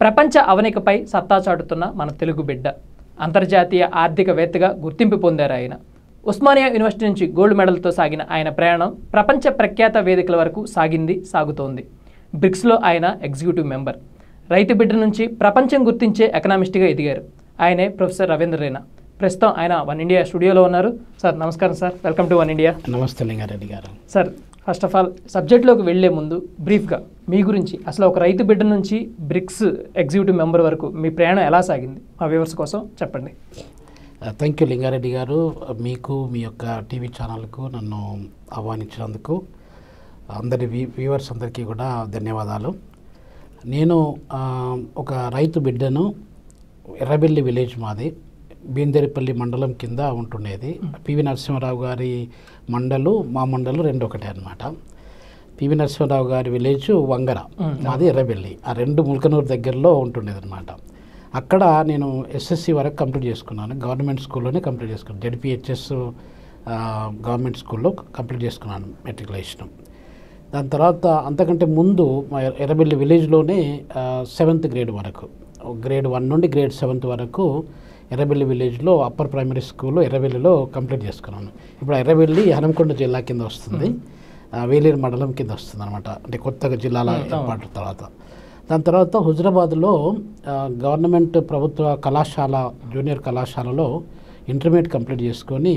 ప్రపంచ అవనికపై సత్తా చాటుతున్న మన తెలుగు బిడ్డ అంతర్జాతీయ ఆర్థికవేత్తగా గుర్తింపు పొందారు ఆయన. ఉస్మానియా యూనివర్సిటీ నుంచి గోల్డ్ మెడల్తో సాగిన ఆయన ప్రయాణం ప్రపంచ ప్రఖ్యాత వేదికల వరకు సాగుతోంది. బ్రిక్స్లో ఆయన ఎగ్జిక్యూటివ్ మెంబర్. రైతు బిడ్డ నుంచి ప్రపంచం గుర్తించే ఎకనామిస్ట్గా ఎదిగారు. ఆయనే ప్రొఫెసర్ రవీంద్ర రైనా. ప్రస్తుతం ఆయన వన్ ఇండియా స్టూడియోలో ఉన్నారు. సార్ నమస్కారం sir, welcome to one India. నమస్తే లింగారెడ్డి గారు. సార్, ఫస్ట్ ఆఫ్ ఆల్ సబ్జెక్ట్లోకి వెళ్లే ముందు బ్రీఫ్గా మీ గురించి, అసలు ఒక రైతు బిడ్డ నుంచి బ్రిక్స్ ఎగ్జిక్యూటివ్ మెంబర్ వరకు మీ ప్రయాణం ఎలా సాగింది, మా వ్యూవర్స్ కోసం చెప్పండి. థ్యాంక్ యూ లింగారెడ్డి గారు. మీకు మీ యొక్క టీవీ ఛానల్కు నన్ను ఆహ్వానించినందుకు అందరి వ్యూవర్స్ అందరికీ కూడా ధన్యవాదాలు. నేను ఒక రైతు బిడ్డను. ఎర్రబెల్లి విలేజ్ మాది, బీందరిపల్లి మండలం కింద ఉంటుండేది. పివి నరసింహారావు గారి మండలు, మా మండలు రెండు ఒకటే అనమాట. పివి నరసింహారావు గారి విలేజ్ వంగర, మాది ఎర్రబెల్లి. ఆ రెండు ముల్కనూరు దగ్గరలో ఉంటుండేది అనమాట. అక్కడ నేను ఎస్ఎస్సి వరకు కంప్లీట్ చేసుకున్నాను. గవర్నమెంట్ స్కూల్లోనే కంప్లీట్ చేసుకున్నాను. జెడ్పిహెచ్ఎస్ గవర్నమెంట్ స్కూల్లో కంప్లీట్ చేసుకున్నాను మెట్రికులేషన్. దాని తర్వాత అంతకంటే ముందు మా ఎర్రబెల్లి విలేజ్లోనే 7th గ్రేడ్ వరకు, గ్రేడ్ 1 నుండి గ్రేడ్ 7th వరకు ఎర్రబెల్లి విలేజ్లో అప్పర్ ప్రైమరీ స్కూల్ ఎర్రబెల్లిలో కంప్లీట్ చేసుకున్నాను. ఇప్పుడు ఎర్రబెల్లి హనంకొండ జిల్లా కింద వస్తుంది, వేలేరు మండలం కింద వస్తుంది అనమాట. అంటే కొత్తగా జిల్లాల ఏర్పాటు తర్వాత. దాని తర్వాత హుజరాబాద్లో గవర్నమెంట్ ప్రభుత్వ కళాశాల, జూనియర్ కళాశాలలో ఇంటర్మీడియట్ కంప్లీట్ చేసుకొని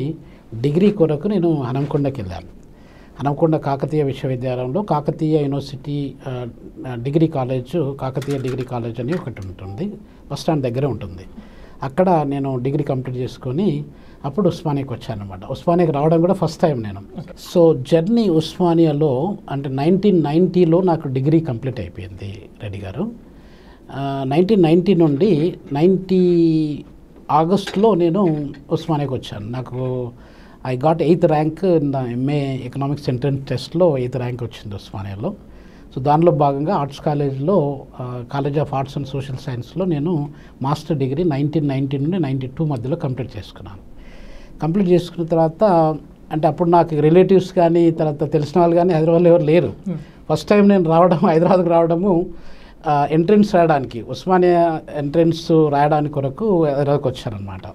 డిగ్రీ కొరకు నేను హనంకొండకి వెళ్ళాను. హనంకొండ కాకతీయ విశ్వవిద్యాలయంలో Kakatiya university degree college, Kakatiya degree college అని ఒకటి ఉంటుంది, బస్ స్టాండ్ దగ్గర ఉంటుంది. అక్కడ నేను డిగ్రీ కంప్లీట్ చేసుకొని అప్పుడు ఉస్మానియాకి వచ్చాను అనమాట. ఉస్మానియాకి రావడం కూడా ఫస్ట్ టైం నేను. సో జర్నీ ఉస్మానియాలో అంటే 1990లో నాకు డిగ్రీ కంప్లీట్ అయిపోయింది రెడ్డి గారు. 1990 నుండి 90 ఆగస్టులో నేను ఉస్మానియాకి వచ్చాను. నాకు I got 8th rank in the MA economics entrance టెస్ట్లో 8th ర్యాంక్ వచ్చింది ఉస్మానియాలో. సో దానిలో భాగంగా ఆర్ట్స్ కాలేజ్లో, college of arts and social సైన్స్లో నేను మాస్టర్ డిగ్రీ 1990 నుండి 92 మధ్యలో కంప్లీట్ చేసుకున్నాను. కంప్లీట్ చేసుకున్న తర్వాత అంటే అప్పుడు నాకు రిలేటివ్స్ కానీ తర్వాత తెలిసిన వాళ్ళు కానీ హైదరాబాద్లో ఎవరు లేరు. ఫస్ట్ టైం నేను రావడం, హైదరాబాద్కి రావడము ఎంట్రన్స్ రాయడానికి, ఉస్మానియా ఎంట్రన్స్ రాయడానికి కొరకు హైదరాబాద్కి వచ్చానమాట.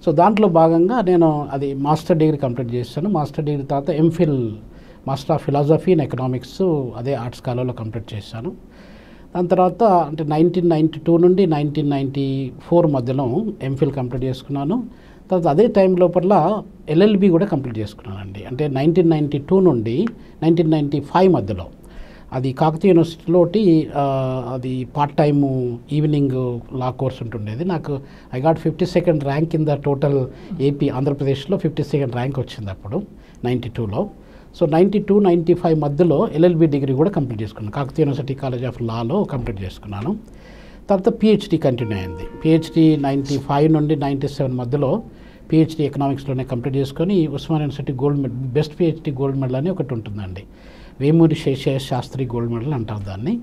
సో దాంట్లో భాగంగా నేను అది మాస్టర్ డిగ్రీ కంప్లీట్ చేశాను. మాస్టర్ డిగ్రీ తర్వాత MPhil, master of philosophy in economics, అదే ఆర్ట్స్ కాలేజ్లో కంప్లీట్ చేశాను. దాని తర్వాత అంటే 1992 నుండి 1994 మధ్యలో ఎంఫిల్ కంప్లీట్ చేసుకున్నాను. తర్వాత అదే టైం లోపల ఎల్ఎల్బి కూడా కంప్లీట్ చేసుకున్నానండి. అంటే 1992 నుండి 1995 మధ్యలో అది కాకతీయ యూనివర్సిటీలోటి అది part time evening law course ఉంటుండేది. నాకు I got 52nd rank in the total AP, ఆంధ్రప్రదేశ్లో 52nd ర్యాంక్ వచ్చింది అప్పుడు 92లో. సో 92-95 మధ్యలో ఎల్ఎల్బి డిగ్రీ కూడా కంప్లీట్ చేసుకున్నాను. Kakatiya university college of Lalo complete చేసుకున్నాను. తర్వాత పిహెచ్డి కంటిన్యూ అయింది. పిహెచ్డి 95 నుండి 97 మధ్యలో పిహెచ్డి ఎకనామిక్స్లోనే కంప్లీట్ చేసుకొని Osmania university gold medal, best PhD gold medal అని ఒకటి ఉంటుందండి. వేమూరి శేషయ్య శాస్త్రి గోల్డ్ మెడల్ అంటారు దాన్ని.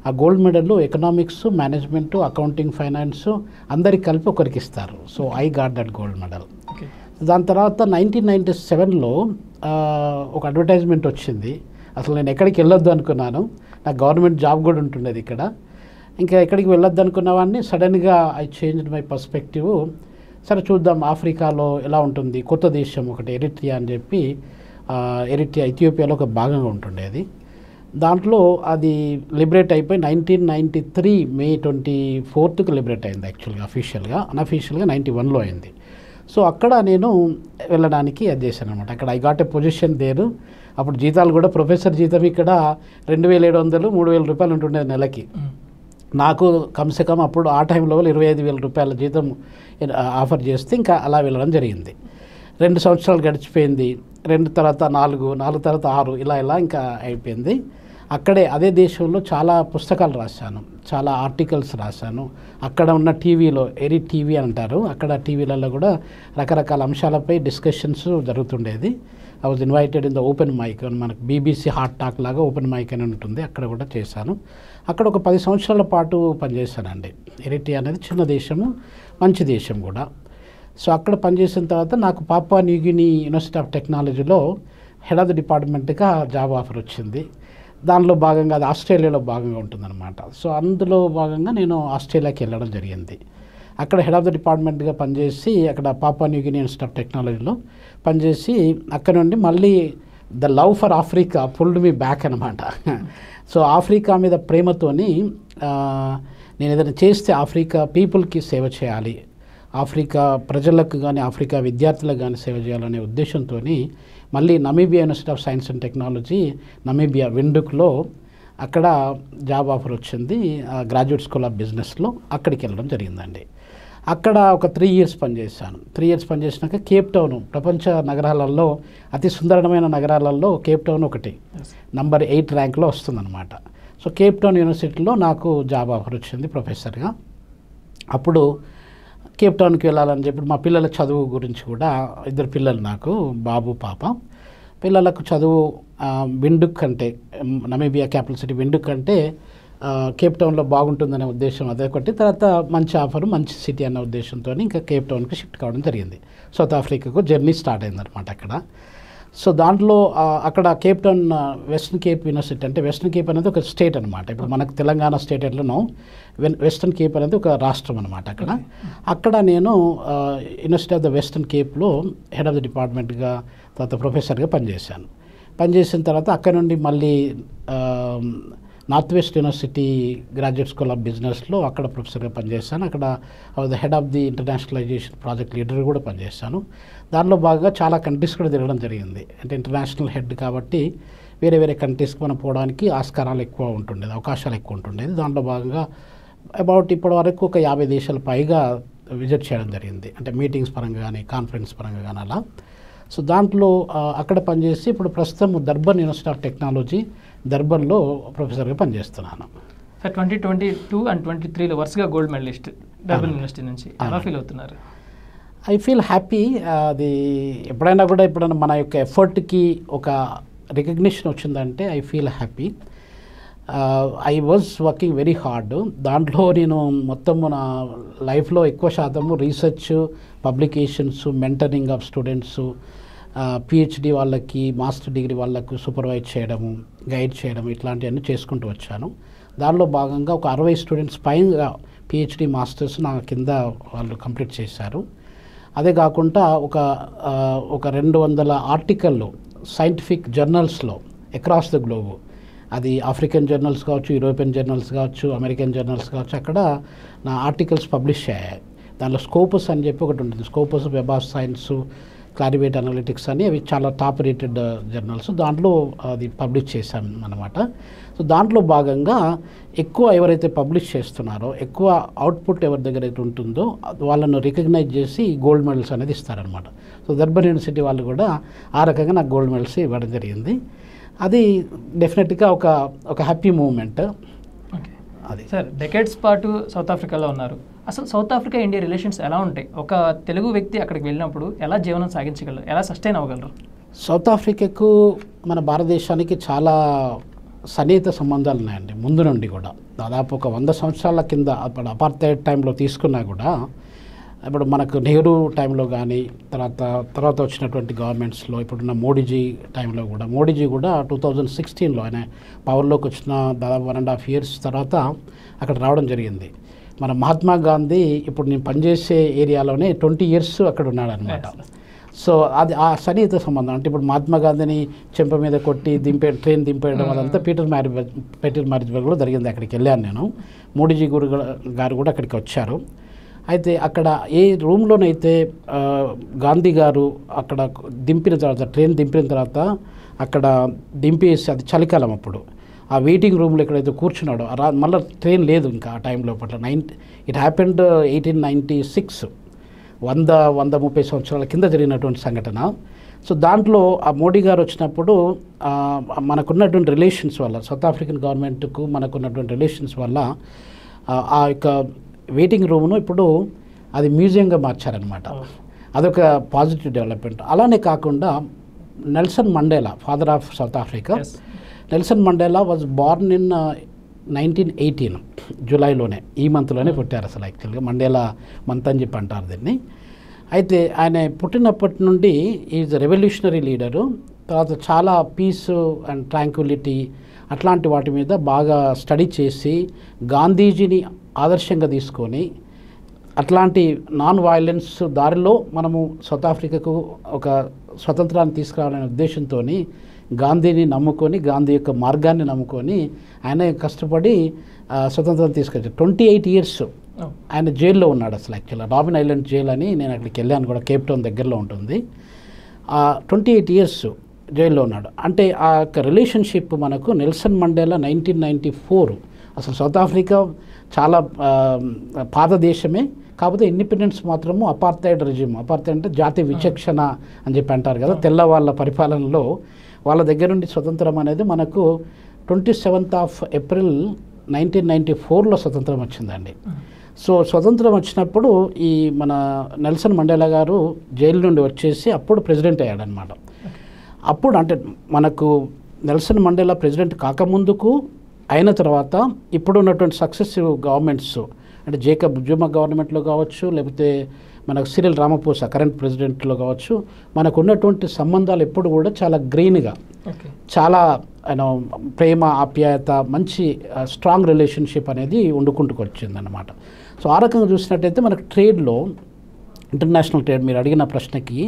ఆ gold medal economics, management, accounting, finance అందరికి కలిపి ఒకరికి ఇస్తారు. So I got that gold medal. దాని తర్వాత 1997లో ఒక అడ్వర్టైజ్మెంట్ వచ్చింది. అసలు నేను ఎక్కడికి వెళ్ళొద్దు అనుకున్నాను. నాకు గవర్నమెంట్ జాబ్ కూడా ఉంటుండేది ఇక్కడ. ఇంకా ఎక్కడికి వెళ్ళొద్దు అనుకున్నవాడిని సడన్గా ఐ చేంజ్డ్ మై పర్స్పెక్టివ్. సరే చూద్దాం ఆఫ్రికాలో ఎలా ఉంటుంది, కొత్త దేశం ఒకటి ఎరిట్రియా అని చెప్పి, ఎరిట్రియా ఇథియోపియాలో ఒక భాగంగా ఉంటుండేది. దాంట్లో అది లిబరేట్ అయిపోయి 1993 May 24th లిబరేట్ అయింది యాక్చువల్గా. అఫీషియల్గా, అన్అఫీషియల్గా 91లో అయింది. సో అక్కడ నేను వెళ్ళడానికి అది చేశాను అనమాట. అక్కడ ఐ గాట్ ఎ పొజిషన్ దేరు. అప్పుడు జీతాలు కూడా ప్రొఫెసర్ జీతం ఇక్కడ 2700-3000 రూపాయలు ఉంటుండే నెలకి. నాకు కమ్సే కమ్ అప్పుడు ఆ టైంలో 25,000 రూపాయల జీతం ఆఫర్ చేస్తే ఇంకా అలా వెళ్ళడం జరిగింది. 2 సంవత్సరాలు గడిచిపోయింది. 2 తర్వాత 4 తర్వాత 6 ఇలా ఇంకా అయిపోయింది. అక్కడే అదే దేశంలో చాలా పుస్తకాలు రాశాను, చాలా ఆర్టికల్స్ రాశాను. అక్కడ ఉన్న టీవీలో, ఎరి టీవీ అంటారు, అక్కడ టీవీలలో కూడా రకరకాల అంశాలపై డిస్కషన్స్ జరుగుతుండేది. I was invited in the open mic, మనకు బీబీసీ హాట్ టాక్ లాగా ఓపెన్ మైక్ అని ఉంటుంది, అక్కడ కూడా చేశాను. అక్కడ ఒక 10 సంవత్సరాల పాటు పనిచేశానండి. ఎరిట్రియా అనేది చిన్న దేశము, మంచి దేశం కూడా. సో అక్కడ పనిచేసిన తర్వాత నాకు Papua New Guinea University of టెక్నాలజీలో హెడ్ ఆఫ్ ది డిపార్ట్మెంట్గా జాబ్ ఆఫర్ వచ్చింది. దానిలో భాగంగా అది ఆస్ట్రేలియాలో భాగంగా ఉంటుందన్నమాట. సో అందులో భాగంగా నేను ఆస్ట్రేలియాకి వెళ్ళడం జరిగింది. అక్కడ హెడ్ ఆఫ్ ద డిపార్ట్మెంట్గా పనిచేసి అక్కడ పాపువా న్యూ గిని ఇన్స్టిట్యూట్ ఆఫ్ టెక్నాలజీలో పనిచేసి అక్కడ నుండి మళ్ళీ the love for Africa pulled me back అనమాట. సో ఆఫ్రికా మీద ప్రేమతోని నేను ఏదైనా చేస్తే ఆఫ్రికా పీపుల్కి సేవ చేయాలి, ఆఫ్రికా ప్రజలకు కానీ ఆఫ్రికా విద్యార్థులకు కానీ సేవ చేయాలనే ఉద్దేశంతో మళ్ళీ Namibia University of Science and Technology Namibia విండుక్లో అక్కడ జాబ్ ఆఫర్ వచ్చింది, గ్రాడ్యుయేట్ స్కూల్ ఆఫ్ బిజినెస్లో అక్కడికి వెళ్ళడం జరిగిందండి. అక్కడ ఒక 3 years పనిచేశాను. 3 years పనిచేసినాక కేప్ టౌన్ ప్రపంచ నగరాలలో అతి సుందరమైన నగరాలలో కేప్ టౌన్ ఒకటి, నంబర్ 8 ర్యాంక్లో వస్తుందన్నమాట. సో కేప్ టౌన్ యూనివర్సిటీలో నాకు జాబ్ ఆఫర్ వచ్చింది ప్రొఫెసర్గా. అప్పుడు కేప్ టౌన్కి వెళ్ళాలని చెప్పి మా పిల్లల చదువు గురించి కూడా 2 పిల్లలు నాకు, బాబు పాప. పిల్లలకు చదువు విండుక్ అంటే నమీబియా క్యాపిటల్ సిటీ విండుక్ అంటే కేప్ టౌన్లో బాగుంటుందనే ఉద్దేశం అదొకటి. తర్వాత మంచి ఆఫర్, మంచి సిటీ అనే ఉద్దేశంతో ఇంకా కేప్ టౌన్కి షిఫ్ట్ కావడం జరిగింది. సౌత్ ఆఫ్రికాకు జర్నీ స్టార్ట్ అయిందనమాట అక్కడ. సో దాంట్లో అక్కడ Cape Town Western Cape University అంటే వెస్టర్న్ కేప్ అనేది ఒక స్టేట్ అనమాట. ఇప్పుడు మనకు తెలంగాణ స్టేట్ ఎట్లనో వెస్టర్న్ కేప్ అనేది ఒక రాష్ట్రం అనమాట అక్కడ నేను యూనివర్సిటీ ఆఫ్ ద వెస్టర్న్ కేప్లో హెడ్ ఆఫ్ ద డిపార్ట్మెంట్గా తర్వాత ప్రొఫెసర్గా పనిచేశాను. పనిచేసిన తర్వాత అక్కడ నుండి మళ్ళీ North West University graduate school of బిజినెస్లో అక్కడ ప్రొఫెసర్గా పనిచేశాను. అక్కడ the head of the internationalization project leader కూడా పనిచేశాను. దానిలో భాగంగా చాలా కంట్రీస్ కూడా తిరగడం జరిగింది. అంటే ఇంటర్నేషనల్ హెడ్ కాబట్టి వేరే వేరే కంట్రీస్కి మనం పోవడానికి ఆస్కారాలు ఎక్కువ ఉంటుండేది, అవకాశాలు ఎక్కువ ఉంటుండేది. దాంట్లో భాగంగా ఇప్పటి వరకు ఒక 50 దేశాల పైగా విజిట్ చేయడం జరిగింది. అంటే మీటింగ్స్ పరంగా కానీ కాన్ఫరెన్స్ పరంగా కానీ అలా. సో దాంట్లో అక్కడ పనిచేసి ఇప్పుడు ప్రస్తుతం దర్బన్ యూనివర్సిటీ ఆఫ్ టెక్నాలజీ దర్బన్లో ప్రొఫెసర్గా పనిచేస్తున్నాను. సార్ 2022 and 2023లో వరుసగా గోల్డ్ మెడలిస్ట్ డర్బన్ యూనివర్సిటీ నుంచి ఎలా ఫీల్ అవుతున్నారు? I feel happy. అది ఎప్పుడైనా మన యొక్క ఎఫర్ట్కి ఒక రికగ్నిషన్ వచ్చిందంటే I feel happy. I was working very hard. దాంట్లో నేను మొత్తం నా లైఫ్లో ఎక్కువ శాతము research, publications, mentoring of students, PhD వాళ్ళకి, మాస్టర్ డిగ్రీ వాళ్ళకు సూపర్వైజ్ చేయడము, గైడ్ చేయడం ఇట్లాంటివన్నీ చేసుకుంటూ వచ్చాను. దానిలో భాగంగా ఒక 60 స్టూడెంట్స్ పైగా పిహెచ్డి మాస్టర్స్ నా కింద వాళ్ళు కంప్లీట్ చేశారు. అదే కాకుండా ఒక 200 ఆర్టికల్లు సైంటిఫిక్ జర్నల్స్లో అక్రాస్ ద గ్లోబ్, అది ఆఫ్రికన్ జర్నల్స్ కావచ్చు, యూరోపియన్ జర్నల్స్ కావచ్చు, అమెరికన్ జర్నల్స్ కావచ్చు, అక్కడ నా ఆర్టికల్స్ పబ్లిష్ అయ్యాయి. దానిలో స్కోపస్ అని చెప్పి ఒకటి ఉంటుంది, Scopus web of science, Clarivate analytics అని, అవి చాలా టాప్ రేటెడ్ జర్నల్స్. దాంట్లో అది పబ్లిష్ చేశాం అన్నమాట. సో దాంట్లో భాగంగా ఎక్కువ ఎవరైతే పబ్లిష్ చేస్తున్నారో, ఎక్కువ అవుట్పుట్ ఎవరి దగ్గర అయితే ఉంటుందో వాళ్ళను రికగ్నైజ్ చేసి గోల్డ్ మెడల్స్ అనేది ఇస్తారనమాట. సో దర్బన్ యూనివర్సిటీ వాళ్ళు కూడా ఆ రకంగా నాకు గోల్డ్ మెడల్స్ ఇవ్వడం జరిగింది. అది డెఫినెట్గా ఒక హ్యాపీ మూమెంట్. అది సార్ డెకేడ్స్ పాటు సౌత్ ఆఫ్రికాలో ఉన్నారు. అసలు సౌత్ ఆఫ్రికా ఇండియా రిలేషన్స్ ఎలా ఉంటాయి? ఒక తెలుగు వ్యక్తి అక్కడికి వెళ్ళినప్పుడు ఎలా జీవనం సాగించగలరు, ఎలా సస్టైన్ అవ్వగలరు? సౌత్ ఆఫ్రికాకు మన భారతదేశానికి చాలా సన్నిహిత సంబంధాలు ఉన్నాయండి. ముందు నుండి కూడా దాదాపు ఒక 100 సంవత్సరాల కింద అప్పుడు అపార్థైడ్ టైంలో తీసుకున్నా కూడా, ఇప్పుడు మనకు నెహ్రూ టైంలో కానీ తర్వాత వచ్చినటువంటి గవర్నమెంట్స్లో, ఇప్పుడున్న మోడీజీ టైంలో కూడా, మోడీజీ కూడా 2016లో ఆయన పవర్లోకి వచ్చిన దాదాపు 1.5 years తర్వాత అక్కడ రావడం జరిగింది. మన మహాత్మా గాంధీ ఇప్పుడు నేను పనిచేసే ఏరియాలోనే 20 years అక్కడ ఉన్నాడు అనమాట. సో అది ఆ సన్నిహిత సంబంధం. అంటే ఇప్పుడు మహాత్మా గాంధీని చెంప మీద కొట్టి ట్రైన్ దింపేయడం అదంతా పీటర్ మ్యారిజ్బర్గ్లో జరిగింది. అక్కడికి వెళ్ళాను నేను. మోడీజీ గారు కూడా అక్కడికి వచ్చారు. అయితే అక్కడ ఏ రూమ్లోనైతే గాంధీ గారు అక్కడ దింపిన తర్వాత, ట్రైన్ దింపిన తర్వాత అక్కడ దింపేసి, అది చలికాలం అప్పుడు, ఆ వెయిటింగ్ రూమ్లో ఎక్కడైతే కూర్చున్నాడో మళ్ళీ ట్రైన్ లేదు ఇంకా ఆ టైంలో. ఇట్ హ్యాపెండ్ 1896, 130 సంవత్సరాల కింద జరిగినటువంటి సంఘటన. సో దాంట్లో ఆ మోడీ గారు వచ్చినప్పుడు మనకున్నటువంటి రిలేషన్స్ వల్ల, సౌత్ ఆఫ్రికన్ గవర్నమెంట్కు మనకున్నటువంటి రిలేషన్స్ వల్ల ఆ యొక్క వెయిటింగ్ రూమ్ను ఇప్పుడు అది మ్యూజియంగా మార్చారనమాట. అదొక పాజిటివ్ డెవలప్మెంట్. అలానే కాకుండా Nelson Mandela, father of south Africa, Nelson Mandela was born in 1918 జూలైలోనే, ఈ మంత్లోనే పుట్టారు. అసలు యాక్చువల్గా మండేలా మంత్ అని చెప్పి అంటారు దీన్ని. అయితే ఆయన పుట్టినప్పటి నుండి ఈజ్ రెవల్యూషనరీ లీడరు. తర్వాత చాలా పీస్ అండ్ ట్రాంక్విలిటీ అట్లాంటి వాటి మీద బాగా స్టడీ చేసి గాంధీజీని ఆదర్శంగా తీసుకొని అట్లాంటి నాన్ వైలెన్స్ దారిలో మనము సౌత్ ఆఫ్రికాకు ఒక స్వతంత్రాన్ని తీసుకురావాలనే ఉద్దేశంతో గాంధీని నమ్ముకొని, గాంధీ యొక్క మార్గాన్ని నమ్ముకొని ఆయన కష్టపడి స్వతంత్రం తీసుకొచ్చారు. 28 years ఆయన జైల్లో ఉన్నాడు. అసలు యాక్చువల్గా రాబిన్ ఐలాండ్ జైల్ అని, నేను అక్కడికి వెళ్ళాను కూడా, కేప్ టౌన్ దగ్గరలో ఉంటుంది. 28 years జైల్లో ఉన్నాడు. అంటే ఆ యొక్క రిలేషన్షిప్ మనకు నెల్సన్ మండేలా 1994, అసలు సౌత్ ఆఫ్రికా చాలా పాత దేశమే, కాకపోతే ఇండిపెండెన్స్ మాత్రము అపార్థైడ్ రెజిమ్, అపార్థైడ్ అంటే జాతి విచక్షణ అని చెప్పి అంటారు కదా, తెల్ల వాళ్ళ పరిపాలనలో వాళ్ళ దగ్గర నుండి స్వతంత్రం అనేది మనకు 27th April 1994లో స్వతంత్రం వచ్చిందండి. సో స్వతంత్రం వచ్చినప్పుడు ఈ మన నెల్సన్ మండేలా గారు జైలు నుండి వచ్చేసి అప్పుడు ప్రెసిడెంట్ అయ్యాడనమాట. అప్పుడు అంటే మనకు నెల్సన్ మండేలా ప్రెసిడెంట్ కాకముందుకు, అయిన తర్వాత ఇప్పుడు ఉన్నటువంటి సక్సెసివ్ గవర్నమెంట్స్ అంటే జేకబ్ జుమా గవర్నమెంట్లో కావచ్చు, లేకపోతే మనకు సిరిల్ రామపోసా కరెంట్ ప్రెసిడెంట్లో కావచ్చు, మనకు ఉన్నటువంటి సంబంధాలు ఎప్పుడు కూడా చాలా గ్రీన్గా, చాలా ప్రేమ, ఆప్యాయత, మంచి స్ట్రాంగ్ రిలేషన్షిప్ అనేది వండుకుంటూ వచ్చిందన్నమాట. సో ఆ రకంగా చూసినట్టయితే మనకు ట్రేడ్లో, ఇంటర్నేషనల్ ట్రేడ్, మీరు అడిగిన ప్రశ్నకి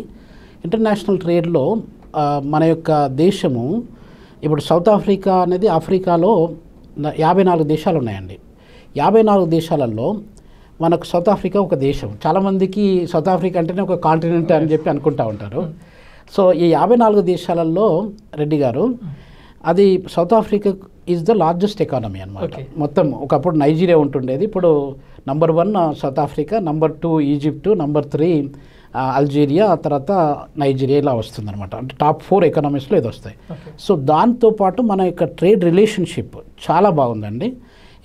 ఇంటర్నేషనల్ ట్రేడ్లో మన యొక్క దేశము ఇప్పుడు సౌత్ ఆఫ్రికా అనేది ఆఫ్రికాలో 54 దేశాలు ఉన్నాయండి. 54 దేశాలలో మనకు సౌత్ ఆఫ్రికా ఒక దేశం. చాలామందికి సౌత్ ఆఫ్రికా అంటేనే ఒక కాంటినెంట్ అని చెప్పి అనుకుంటూ ఉంటారు. సో ఈ 54 దేశాలలో రెడ్డి గారు, అది south Africa is the largest economy అనమాట. మొత్తం ఒకప్పుడు నైజీరియా ఉంటుండేది, ఇప్పుడు number 1 south Africa, number 2 Egypt, number 3 Algeria, తర్వాత నైజీరియా, ఇలా వస్తుందన్నమాట. అంటే టాప్ 4 ఎకానమీస్లో ఇది వస్తాయి. సో దాంతోపాటు మన యొక్క ట్రేడ్ రిలేషన్షిప్ చాలా బాగుందండి.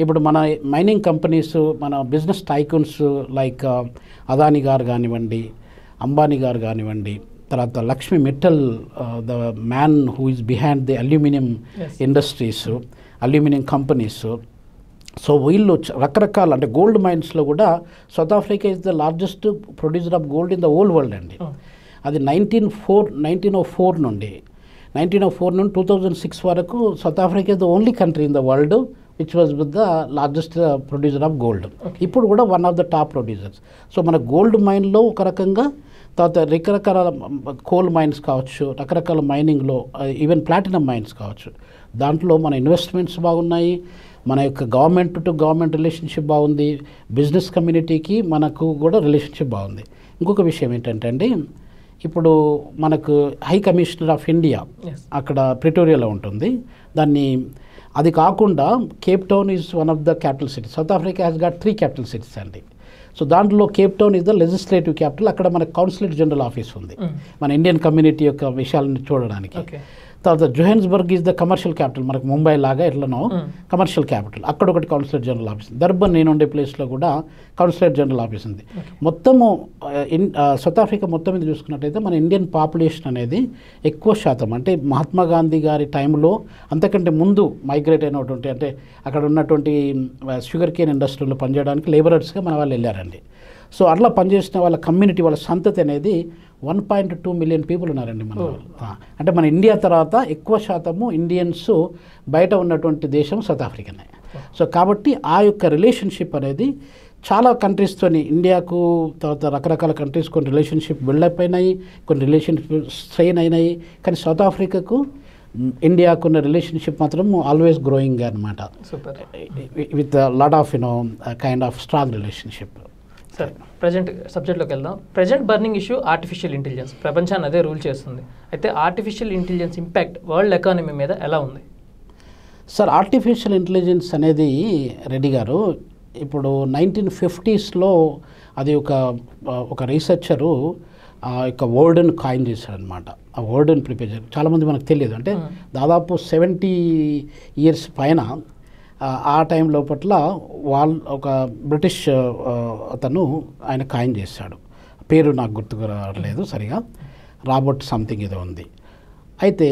ఇప్పుడు మన మైనింగ్ కంపెనీస్, మన బిజినెస్ టైకూన్స్ లైక్ అదానీ గారు కానివ్వండి, అంబానీ గారు కానివ్వండి, తర్వాత Lakshmi Mittal, the man who is behind the aluminium industries, aluminium companies. So వీళ్ళు రకరకాల, అంటే గోల్డ్ మైన్స్లో కూడా south Africa is the largest producer of gold in the whole world అండి. అది 1904 నుండి 2006 వరకు south Africa is the only country in the world which was with the largest producer of gold. ఇప్పుడు కూడా one of the top producers. So మన gold మైన్లో ఒక రకంగా, తర్వాత రకరకాల కోల్ మైన్స్ కావచ్చు, రకరకాల మైనింగ్లో, ఈవెన్ ప్లాటినం మైన్స్ కావచ్చు, దాంట్లో మన ఇన్వెస్ట్మెంట్స్ బాగున్నాయి, మన యొక్క గవర్నమెంట్ టు గవర్నమెంట్ రిలేషన్షిప్ బాగుంది, బిజినెస్ కమ్యూనిటీకి మనకు కూడా రిలేషన్షిప్ బాగుంది. ఇంకొక విషయం ఏంటంటే అండి, ఇప్పుడు మనకు హై కమిషనర్ ఆఫ్ ఇండియా అక్కడ ప్రిటోరియాలో ఉంటుంది. అది కాకుండా Cape town is one of the capital cities. South Africa has got 3 capital cities అండి. సో దాంట్లో Cape town is the legislative capital. అక్కడ మనకు కౌన్సిలేట్ జనరల్ ఆఫీస్ ఉంది మన ఇండియన్ కమ్యూనిటీ యొక్క విషయాలను చూడడానికి. తర్వాత జోహాన్స్బర్గ్ ఈజ్ ద కమర్షియల్ క్యాపిటల్, మనకు ముంబై లాగా ఎట్లనో కమర్షియల్ క్యాపిటల్, అక్కడ ఒకటి కౌన్సిలేట్ జనరల్ ఆఫీస్. దర్బన్ నేను ఉండే ప్లేస్లో కూడా కౌన్సిలేట్ జనరల్ ఆఫీస్ ఉంది. మొత్తము సౌత్ ఆఫ్రికా మొత్తం మీద చూసుకున్నట్టయితే మన ఇండియన్ పాపులేషన్ అనేది ఎక్కువ శాతం, అంటే మహాత్మా గాంధీ గారి టైంలో అంతకంటే ముందు మైగ్రేట్ అయినటువంటి, అంటే అక్కడ ఉన్నటువంటి షుగర్ కేన్ ఇండస్ట్రీలో పనిచేయడానికి లేబరర్స్గా మన వాళ్ళు వెళ్ళారండి. సో అట్లా పనిచేసిన వాళ్ళ కమ్యూనిటీ, వాళ్ళ సంతతి అనేది 1.2 million పీపుల్ ఉన్నారండి మన వాళ్ళు. అంటే మన ఇండియా తర్వాత ఎక్కువ శాతము ఇండియన్స్ బయట ఉన్నటువంటి దేశం సౌత్ ఆఫ్రికానే. సో కాబట్టి ఆ యొక్క రిలేషన్షిప్ అనేది చాలా కంట్రీస్తోని, ఇండియాకు తర్వాత రకరకాల కంట్రీస్ కొన్ని రిలేషన్షిప్ బిల్డప్ అయినాయి, కొన్ని రిలేషన్షిప్ స్ట్రెయిన్ అయినాయి. కానీ సౌత్ ఆఫ్రికాకు ఇండియాకు ఉన్న రిలేషన్షిప్ మాత్రం ఆల్వేస్ గ్రోయింగ్ అనమాట, with lot of kind of strong relationship. Sir, present సబ్జెక్ట్లోకి వెళ్దాం. Present burning issue artificial intelligence. ప్రపంచాన్ని అదే రూల్ చేస్తుంది. అయితే artificial intelligence impact world economy మీద ఎలా ఉంది? సార్, ఆర్టిఫిషియల్ ఇంటెలిజెన్స్ అనేది రెడ్డి గారు ఇప్పుడు 1950sలో అది ఒక రీసెర్చరు యొక్క వర్డ్ని కాయిన్ చేశాడనమాట. ఆ వర్డ్ని ప్రిపేర్ చేశారు. చాలామంది మనకు తెలియదు, అంటే దాదాపు 70 years పైన ఆ టైం లోపట్ల ఒక బ్రిటిష్ అతను ఆయన కాయిన్ చేశాడు. పేరు నాకు గుర్తుకు రావట్లేదు సరిగా, రాబర్ట్ సంథింగ్ ఏదో ఉంది. అయితే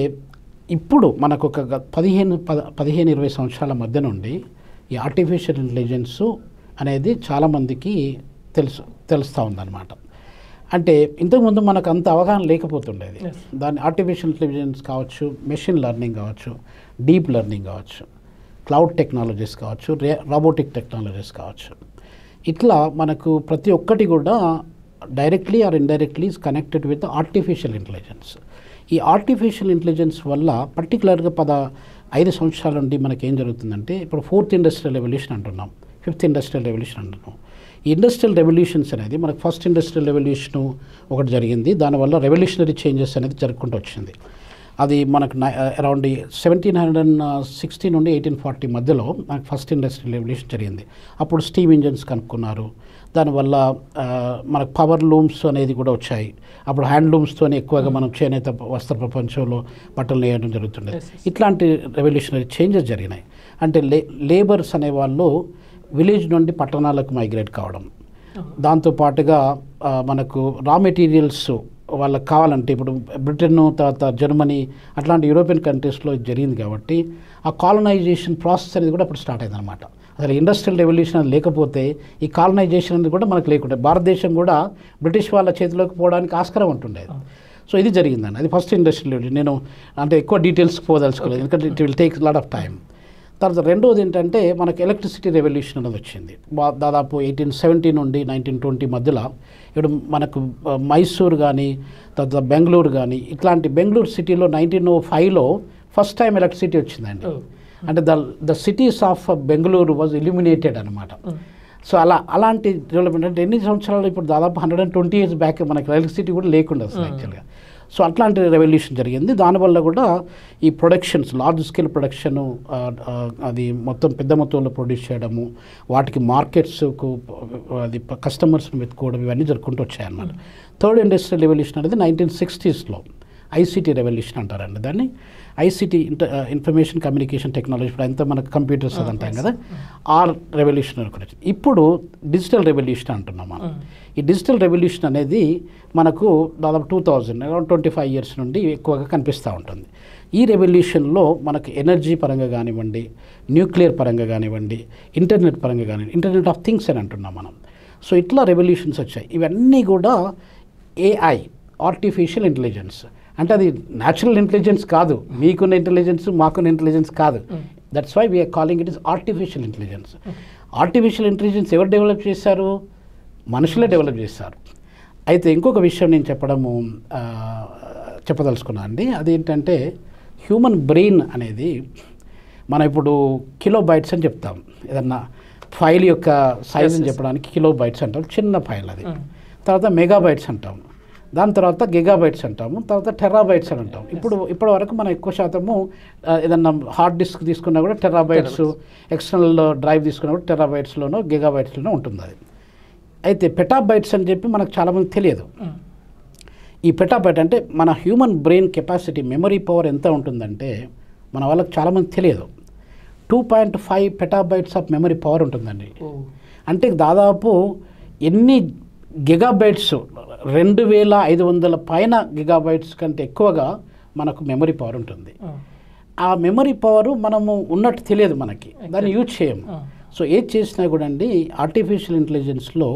ఇప్పుడు మనకు ఒక 15-20 సంవత్సరాల మధ్య నుండి ఈ ఆర్టిఫిషియల్ ఇంటెలిజెన్స్ అనేది చాలామందికి తెలుస్తూ ఉందన్నమాట. అంటే ఇంతకుముందు మనకు అంత అవగాహన లేకపోతుండేది. Yes. దాన్ని ఆర్టిఫిషియల్ ఇంటెలిజెన్స్ కావచ్చు, మెషిన్ లెర్నింగ్ కావచ్చు, డీప్ లెర్నింగ్ కావచ్చు, క్లౌడ్ టెక్నాలజీస్ కావచ్చు, రోబోటిక్ టెక్నాలజీస్ కావచ్చు. ఇట్లా మనకు ప్రతి ఒక్కటి కూడా directly or indirectly is connected with artificial intelligence. ఈ ఆర్టిఫిషియల్ ఇంటెలిజెన్స్ వల్ల పర్టికులర్గా 5 సంవత్సరాల నుండి మనకేం జరుగుతుందంటే, ఇప్పుడు 4th ఇండస్ట్రియల్ రెవల్యూషన్ అంటున్నాం, 5th ఇండస్ట్రియల్ రెవల్యూషన్ అంటున్నాం. ఈ ఇండస్ట్రియల్ రెవల్యూషన్స్ అనేది మనకు ఫస్ట్ ఇండస్ట్రియల్ రెవల్యూషన్ ఒకటి జరిగింది, దానివల్ల రెవల్యూషనరీ చేంజెస్ అనేది జరుపుకుంటూ వచ్చింది. అది మనకు అరౌండ్ 1760 నుండి 1840 మధ్యలో మనకు ఫస్ట్ ఇండస్ట్రియల్ రెవల్యూషన్ జరిగింది. అప్పుడు స్టీమ్ ఇంజన్స్ కనుక్కున్నారు, దానివల్ల మనకు పవర్ లూమ్స్ అనేది కూడా వచ్చాయి. అప్పుడు హ్యాండ్లూమ్స్తోనే ఎక్కువగా మనం చేనేత వస్త్ర ప్రపంచంలో బట్టలు నేయడం జరుగుతుండేది. ఇట్లాంటి రెవల్యూషనరీ చేంజెస్ జరిగినాయి. అంటే లేబర్స్ అనేవాళ్ళు విలేజ్ నుండి పట్టణాలకు మైగ్రేట్ కావడం, దాంతోపాటుగా మనకు రా మెటీరియల్స్ వాళ్ళకి కావాలంటే ఇప్పుడు బ్రిటన్, తర్వాత జర్మనీ అట్లాంటి యూరోపియన్ కంట్రీస్లో జరిగింది కాబట్టి ఆ కాలనైజేషన్ ప్రాసెస్ అనేది కూడా అప్పుడు స్టార్ట్ అయింది అనమాట. అసలు ఇండస్ట్రియల్ రెవల్యూషన్ అనేది లేకపోతే ఈ కాలనైజేషన్ అనేది కూడా మనకు లేకుండే, భారతదేశం కూడా బ్రిటిష్ వాళ్ళ చేతిలోకి పోవడానికి ఆస్కారం ఉంటుండేది. సో ఇది జరిగిందండి, అది ఫస్ట్ ఇండస్ట్రియల్ రెవల్యూషన్. నేను అంటే ఎక్కువ డీటెయిల్స్కి పోదలుచుకోలేదు, ఎందుకంటే it will take lot of time. తర్వాత రెండోది ఏంటంటే మనకు ఎలక్ట్రిసిటీ రెవల్యూషన్ అనేది వచ్చింది దాదాపు 1870 నుండి 1920 మధ్యలో. ఇప్పుడు మనకు మైసూర్ కానీ, తర్వాత బెంగళూరు కానీ, ఇట్లాంటి బెంగళూరు సిటీలో 1905లో ఫస్ట్ టైం ఎలక్ట్రిసిటీ వచ్చిందండి. అంటే the cities of Bengaluru was illuminated అనమాట. సో అలాంటి డెవలప్మెంట్ అంటే ఎన్ని సంవత్సరాలు, ఇప్పుడు దాదాపు 120 years బ్యాక్ మనకి ఎలక్ట్రిసిటీ కూడా లేకుండా అసలు యాక్చువల్గా. సో అట్లాంటి రెవల్యూషన్ జరిగింది. దానివల్ల కూడా ఈ ప్రొడక్షన్స్, లార్జ్ స్కేల్ ప్రొడక్షను, అది మొత్తం పెద్ద మొత్తంలో ప్రొడ్యూస్ చేయడము, వాటికి మార్కెట్స్కు అది కస్టమర్స్ని వెతుక్కోవడం, ఇవన్నీ జరుపుకుంటూ వచ్చాయన్నమాట. థర్డ్ ఇండస్ట్రియల్ రెవల్యూషన్ అనేది 1960sలో ఐసీటీ రెవల్యూషన్ అంటారండి దాన్ని. ఐసీటీ ఇన్ఫర్మేషన్ కమ్యూనికేషన్ టెక్నాలజీ, ఇప్పుడు అంతా మనకు కంప్యూటర్స్ అది అంటాం కదా, ఆ రెవల్యూషన్ వచ్చింది. ఇప్పుడు డిజిటల్ రెవల్యూషన్ అంటున్నాం మనం. ఈ డిజిటల్ రెవల్యూషన్ అనేది మనకు దాదాపు 2000 అరౌండ్ 25 years నుండి ఎక్కువగా కనిపిస్తూ ఉంటుంది. ఈ రెవల్యూషన్లో మనకు ఎనర్జీ పరంగా కానివ్వండి, న్యూక్లియర్ పరంగా కానివ్వండి, ఇంటర్నెట్ పరంగా కానివ్వండి, ఇంటర్నెట్ ఆఫ్ థింగ్స్ అని అంటున్నాం మనం. సో ఇట్లా రెవల్యూషన్స్ వచ్చాయి. ఇవన్నీ కూడా ఏఐ, ఆర్టిఫిషియల్ ఇంటెలిజెన్స్. అంటే అది న్యాచురల్ ఇంటెలిజెన్స్ కాదు, మీకున్న ఇంటెలిజెన్స్ మాకున్న ఇంటెలిజెన్స్ కాదు. That's why we are calling it is artificial intelligence. Artificial intelligence ఎవరు డెవలప్ చేశారు? మనుషులే డెవలప్ చేశారు. అయితే ఇంకొక విషయం నేను చెప్పదలుచుకున్నాను అండి. అదేంటంటే హ్యూమన్ బ్రెయిన్ అనేది మనం ఇప్పుడు కిలోబైట్స్ అని చెప్తాం. ఏదన్నా ఫైల్ యొక్క సైజుని చెప్పడానికి కిలోబైట్స్ అంటాం, చిన్న ఫైల్ అది. తర్వాత మెగాబైట్స్ అంటాం, దాని తర్వాత గిగాబైట్స్ అంటాము, తర్వాత టెరాబైట్స్ అని అంటాం. ఇప్పటి వరకు మనం ఎక్కువ శాతము ఏదన్నా హార్డ్ డిస్క్ తీసుకున్నా కూడా టెరాబైట్స్, ఎక్స్టర్నల్ డ్రైవ్ తీసుకున్నా కూడా టెరాబైట్స్లోనో గిగాబైట్స్లోనో ఉంటుంది అది. అయితే పెటాబైట్స్ అని చెప్పి మనకు చాలామంది తెలియదు. ఈ పెటాబైట్ అంటే మన human brain capacity, memory power ఎంత ఉంటుందంటే మన వాళ్ళకి చాలామంది తెలియదు. 2.5 petabytes ఆఫ్ మెమరీ పవర్ ఉంటుందండి. అంటే దాదాపు ఎన్ని గిగాబైట్స్, 2500 పైన గిగాబైట్స్ కంటే ఎక్కువగా మనకు మెమరీ పవర్ ఉంటుంది. ఆ మెమరీ పవర్ మనము ఉన్నట్టు తెలియదు మనకి, దాన్ని యూజ్ చేయము. సో ఏది చేసినా కూడా అండి ఆర్టిఫిషియల్ ఇంటెలిజెన్స్లో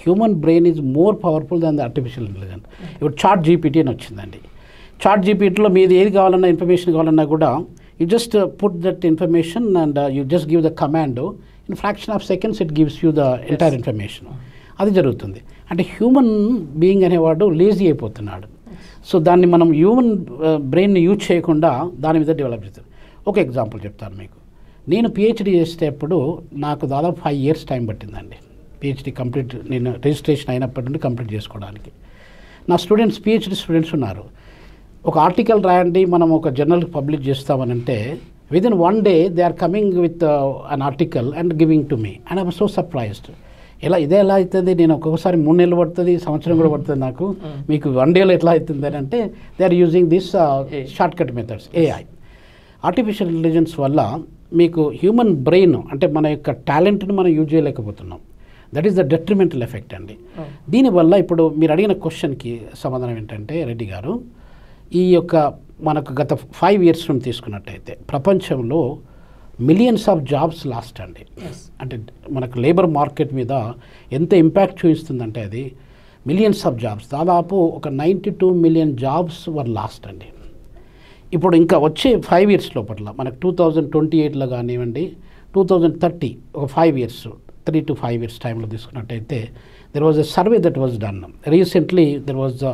human brain is more powerful than the artificial intelligence. ఇప్పుడు చాట్ జీపీటీ అని వచ్చిందండి. చాట్ జీపీటీలో మీది ఏది కావాలన్నా, ఇన్ఫర్మేషన్ కావాలన్నా కూడా you just put that information and you just give the command. In fraction of seconds it gives you the entire information. అది జరుగుతుంది. అంటే హ్యూమన్ బీయింగ్ అనేవాడు లేజీ అయిపోతున్నాడు. సో దాన్ని మనం హ్యూమన్ బ్రెయిన్ని యూజ్ చేయకుండా దాని మీద డెవలప్ చేస్తాం. ఒక ఎగ్జాంపుల్ చెప్తాను మీకు. నేను పిహెచ్డీ చేసేటప్పుడు నాకు దాదాపు 5 years టైం పట్టిందండి పిహెచ్డీ కంప్లీట్, నేను రిజిస్ట్రేషన్ అయినప్పటి నుండి కంప్లీట్ చేసుకోవడానికి. నా స్టూడెంట్స్, పిహెచ్డీ స్టూడెంట్స్ ఉన్నారు. ఒక ఆర్టికల్ రాయండి, మనం ఒక జర్నల్కి పబ్లిష్ చేస్తామనంటే within 1 day they are coming with an article and giving to me and I was so surprised. ఇదే ఎలా అవుతుంది? నేను ఒక్కొక్కసారి 3 నెలలు పడుతుంది, సంవత్సరం కూడా పడుతుంది నాకు, మీకు 1 dayలో ఎట్లా అవుతుంది అని అంటే they are using this short cut methods, AI. Artificial intelligence వల్ల మీకు హ్యూమన్ బ్రెయిన్ అంటే మన యొక్క టాలెంట్ని మనం యూజ్ చేయలేకపోతున్నాం. That is the detrimental effect అండి. దీనివల్ల ఇప్పుడు మీరు అడిగిన క్వశ్చన్కి సమాధానం ఏంటంటే రెడ్డి గారు, ఈ యొక్క మనకు గత 5 years నుండి తీసుకున్నట్టయితే ప్రపంచంలో మిలియన్స్ ఆఫ్ జాబ్స్ లాస్ట్ అండి. అంటే మనకు లేబర్ మార్కెట్ మీద ఎంత ఇంపాక్ట్ చూపిస్తుందంటే అది మిలియన్స్ ఆఫ్ జాబ్స్, దాదాపు ఒక 92 మిలియన్ జాబ్స్ వర్ లాస్ట్ అండి. ఇప్పుడు ఇంకా వచ్చే 5 ఇయర్స్ లోపల మనకు 2028లో కానివ్వండి, 2030 ఒక 5 ఇయర్స్ 3 to 5 ఇయర్స్ టైంలో తీసుకున్నట్టయితే there was a survey that was done recently. There was the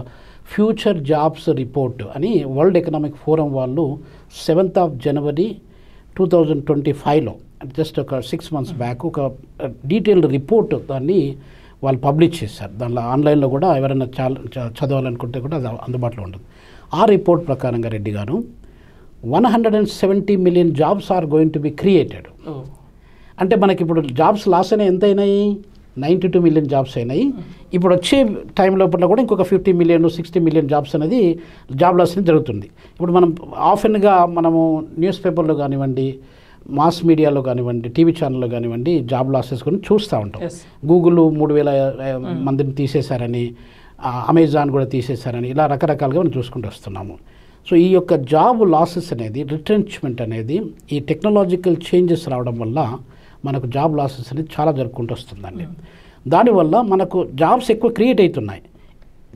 future jobs report అని వరల్డ్ ఎకనామిక్ ఫోరం వాళ్ళు 7th of January 2025లో జస్ట్ ఒక 6 months బ్యాక్ ఒక డీటెయిల్డ్ రిపోర్ట్ దాన్ని వాళ్ళు పబ్లిష్ చేశారు. దానిలో ఆన్లైన్లో కూడా ఎవరైనా చదవాలనుకుంటే కూడా అది అందుబాటులో ఉంటుంది. ఆ రిపోర్ట్ ప్రకారంగా రెడ్డి గారు 170 million jobs are going to be created. అంటే మనకి ఇప్పుడు జాబ్స్ లాస్ అయినా ఎంత అయినాయి, 92 మిలియన్ జాబ్స్ అయినాయి. ఇప్పుడు వచ్చే టైం లోపల కూడా ఇంకొక 50 మిలియన్ 60 మిలియన్ జాబ్స్ అనేది జాబ్ లాస్ అనేది జరుగుతుంది. ఇప్పుడు మనం ఆఫెన్గా మనము న్యూస్ పేపర్లో కానివ్వండి, మాస్ మీడియాలో కానివ్వండి, టీవీ ఛానల్లో కానివ్వండి జాబ్ లాసెస్ గురించి చూస్తూ ఉంటాం. గూగుల్ 3,000 మందిని తీసేశారని, అమెజాన్ కూడా తీసేశారని, ఇలా రకరకాలుగా మనం చూసుకుంటూ వస్తున్నాము. సో ఈ యొక్క జాబ్ లాసెస్ అనేది, రిట్రెంచ్మెంట్ అనేది ఈ టెక్నాలజికల్ చేంజెస్ రావడం వల్ల మనకు జాబ్ లాసెస్ అనేది చాలా జరుపుకుంటూ వస్తుందండి. దానివల్ల మనకు జాబ్స్ ఎక్కువ క్రియేట్ అవుతున్నాయి.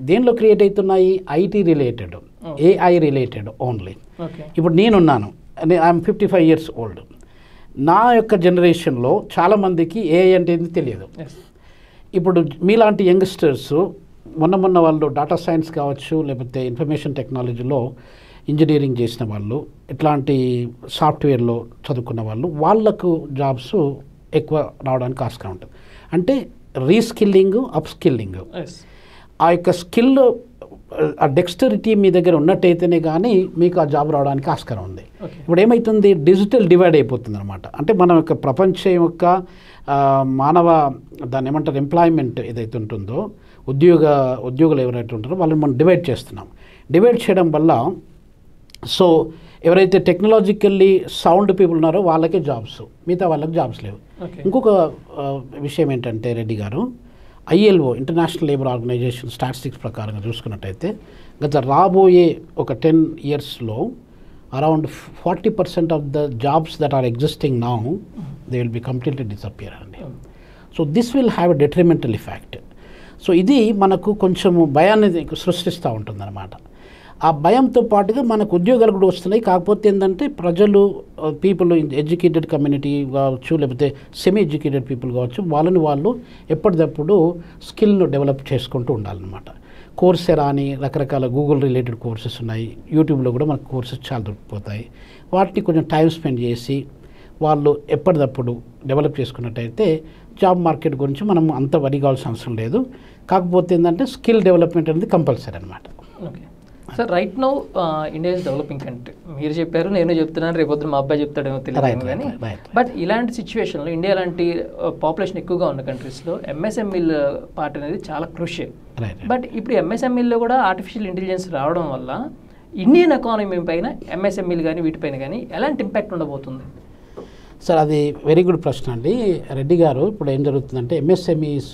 దేనిలో క్రియేట్ అవుతున్నాయి? IT related, AI related only. ఇప్పుడు నేనున్నాను, ఐఎమ్ 55 years old. నా యొక్క జనరేషన్లో చాలామందికి ఏఐ అంటే తెలియదు. ఇప్పుడు మీలాంటి యంగ్స్టర్స్ మొన్న వాళ్ళు డేటా సైన్స్ కావచ్చు, లేకపోతే ఇన్ఫర్మేషన్ టెక్నాలజీలో ఇంజనీరింగ్ చేసిన వాళ్ళు, ఇట్లాంటి సాఫ్ట్వేర్లో చదువుకున్న వాళ్ళు, వాళ్ళకు జాబ్స్ ఎక్కువ రావడానికి ఆస్కారం ఉంటుంది. అంటే రీస్కిల్లింగ్, అప్స్కిల్లింగ్. ఆ యొక్క స్కిల్, ఆ డెక్స్టరిటీ మీ దగ్గర ఉన్నట్టయితేనే కానీ మీకు ఆ జాబ్ రావడానికి ఆస్కారం ఉంది. ఇప్పుడు ఏమవుతుంది, డిజిటల్ డివైడ్ అయిపోతుంది అనమాట. అంటే మన యొక్క ప్రపంచం యొక్క మానవ దాన్ని ఏమంటారు ఎంప్లాయ్మెంట్ ఏదైతే ఉంటుందో, ఉద్యోగులు ఎవరైతే ఉంటారో వాళ్ళని మనం డివైడ్ చేస్తున్నాం. డివైడ్ చేయడం వల్ల సో ఎవరైతే టెక్నాలజికల్లీ సౌండ్ పీపుల్ ఉన్నారో వాళ్ళకే జాబ్స్, మిగతా వాళ్ళకి జాబ్స్ లేవు. ఇంకొక విషయం ఏంటంటే రెడ్డి గారు, ILO international labour organization statistics ప్రకారంగా చూసుకున్నట్టయితే గత రాబోయే ఒక 10 yearsలో around 40% of the jobs that are existing now they will be completely disappear అండి. So this will have a detrimental effect. So ఇది మనకు కొంచెము భయాన్ని సృష్టిస్తూ ఉంటుందన్నమాట. ఆ భయంతో పాటుగా మనకు ఉద్యోగాలు కూడా వస్తున్నాయి. కాకపోతే ఏంటంటే ప్రజలు, పీపుల్, ఎడ్యుకేటెడ్ కమ్యూనిటీ కావచ్చు, లేకపోతే సెమీ ఎడ్యుకేటెడ్ పీపుల్ కావచ్చు, వాళ్ళు ఎప్పటికప్పుడు స్కిల్ను డెవలప్ చేసుకుంటూ ఉండాలన్నమాట. కోర్సెరా అని రకరకాల గూగుల్ రిలేటెడ్ కోర్సెస్ ఉన్నాయి. యూట్యూబ్లో కూడా మనకు కోర్సెస్ చాలా దొరికిపోతాయి. వాటిని కొంచెం టైం స్పెండ్ చేసి వాళ్ళు ఎప్పటికప్పుడు డెవలప్ చేసుకున్నట్టయితే జాబ్ మార్కెట్ గురించి మనం అంత వరి కావాల్సిన అవసరం లేదు. కాకపోతే ఏంటంటే స్కిల్ డెవలప్మెంట్ అనేది కంపల్సరీ అనమాట. Okay sir, right now India is developing country. మీరు చెప్పారు, నేను చెప్తున్నాను, రేపొద్దున మా అబ్బాయి చెప్తాడేమో తెలియదు కానీ, బట్ ఇలాంటి సిచ్యువేషన్లో ఇండియా లాంటి పాపులేషన్ ఎక్కువగా ఉన్న కంట్రీస్లో MSMEల పార్ట్ అనేది చాలా క్రూషియల్. బట్ ఇప్పుడు MSMEల్లో కూడా ఆర్టిఫిషియల్ ఇంటెలిజెన్స్ రావడం వల్ల ఇండియన్ ఎకానమీ పైన MSMEలు కానీ వీటిపైన కానీ ఎలాంటి ఇంపాక్ట్ ఉండబోతుంది? సార్, అది వెరీ గుడ్ ప్రశ్న అండి రెడ్డి గారు. ఇప్పుడు ఏం జరుగుతుందంటే MSMEస్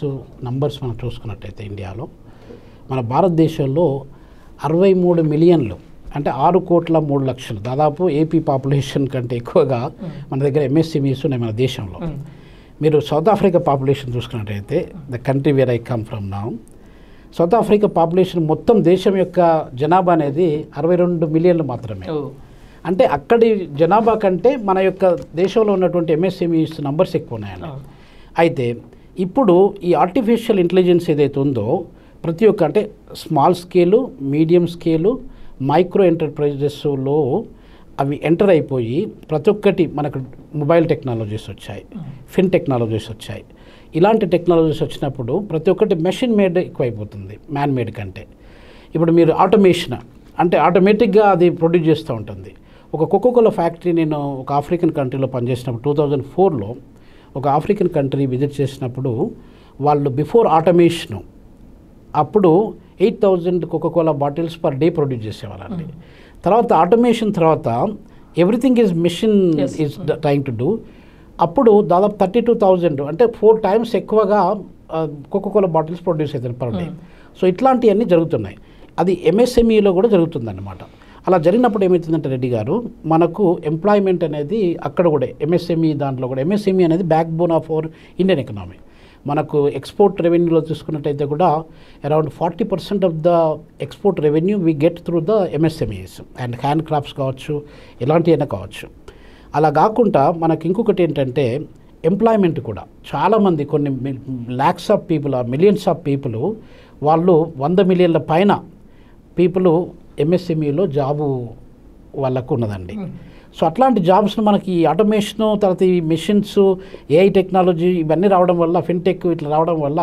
నంబర్స్ మనం చూసుకున్నట్టయితే ఇండియాలో, మన భారతదేశంలో 63 మిలియన్లు, అంటే 6,03,00,000, దాదాపు ఏపీ పాపులేషన్ కంటే ఎక్కువగా మన దగ్గర MSMEస్ ఉన్నాయి మన దేశంలో. మీరు సౌత్ ఆఫ్రికా పాపులేషన్ చూసుకున్నట్టయితే, the country where I come from now, south Africa population మొత్తం దేశం యొక్క జనాభా అనేది 62 మిలియన్లు మాత్రమే. అంటే అక్కడి జనాభా కంటే మన యొక్క దేశంలో ఉన్నటువంటి MSMEస్ నంబర్స్ ఎక్కువ ఉన్నాయండి. అయితే ఇప్పుడు ఈ ఆర్టిఫిషియల్ ఇంటెలిజెన్స్ ఏదైతే ఉందో ప్రతి ఒక్క, అంటే small scale, medium scale, micro ఎంటర్ప్రైజెస్లో అవి ఎంటర్ అయిపోయి ప్రతి ఒక్కటి మనకు మొబైల్ టెక్నాలజీస్ వచ్చాయి, ఫిన్ టెక్నాలజీస్ వచ్చాయి. ఇలాంటి టెక్నాలజీస్ వచ్చినప్పుడు ప్రతి ఒక్కటి మెషిన్ మేడ్ ఎక్కువైపోతుంది మ్యాన్ మేడ్ కంటే. ఇప్పుడు మీరు ఆటోమేషన్ అంటే ఆటోమేటిక్గా అది ప్రొడ్యూస్ చేస్తూ ఉంటుంది. ఒక కోకోకోలా ఫ్యాక్టరీ నేను ఒక ఆఫ్రికన్ కంట్రీలో పనిచేసినప్పుడు 2004లో ఒక ఆఫ్రికన్ కంట్రీ విజిట్ చేసినప్పుడు వాళ్ళు బిఫోర్ ఆటోమేషను అప్పుడు 8,000 Coca Cola bottles per day produce చేసేవాళ్ళండి. తర్వాత ఆటోమేషన్ తర్వాత everything is machine is trying to do. అప్పుడు దాదాపు 32,000, అంటే 4 times ఎక్కువగా కోకోకోలా బాటిల్స్ ప్రొడ్యూస్ అవుతాయి పర్ డే. సో ఇట్లాంటివన్నీ జరుగుతున్నాయి. అది MSMEలో కూడా జరుగుతుందన్నమాట. అలా జరిగినప్పుడు ఏమవుతుందంటే రెడ్డి గారు, మనకు ఎంప్లాయ్మెంట్ అనేది అక్కడ కూడా MSME దాంట్లో కూడా, MSME అనేది back bone of our Indian economy. మనకు ఎక్స్పోర్ట్ రెవెన్యూలో చూసుకున్నట్టయితే కూడా around 40% of the export revenue we get through the MSMEs and hand crafts కావచ్చు, ఇలాంటివైనా కావచ్చు. అలా కాకుండా మనకి ఇంకొకటి ఏంటంటే ఎంప్లాయ్మెంట్ కూడా చాలామంది కొన్ని lakhs of people millions of people వాళ్ళు 100 మిలియన్ల పైన పీపుల్ ఎంఎస్ఎంఈలో జాబు వాళ్ళకు ఉన్నదండి. సో అట్లాంటి జాబ్స్ను మనకి ఆటోమేషను, తర్వాత ఈ మెషిన్స్, ఏఐ టెక్నాలజీ ఇవన్నీ రావడం వల్ల, ఫిన్టెక్ ఇట్లా రావడం వల్ల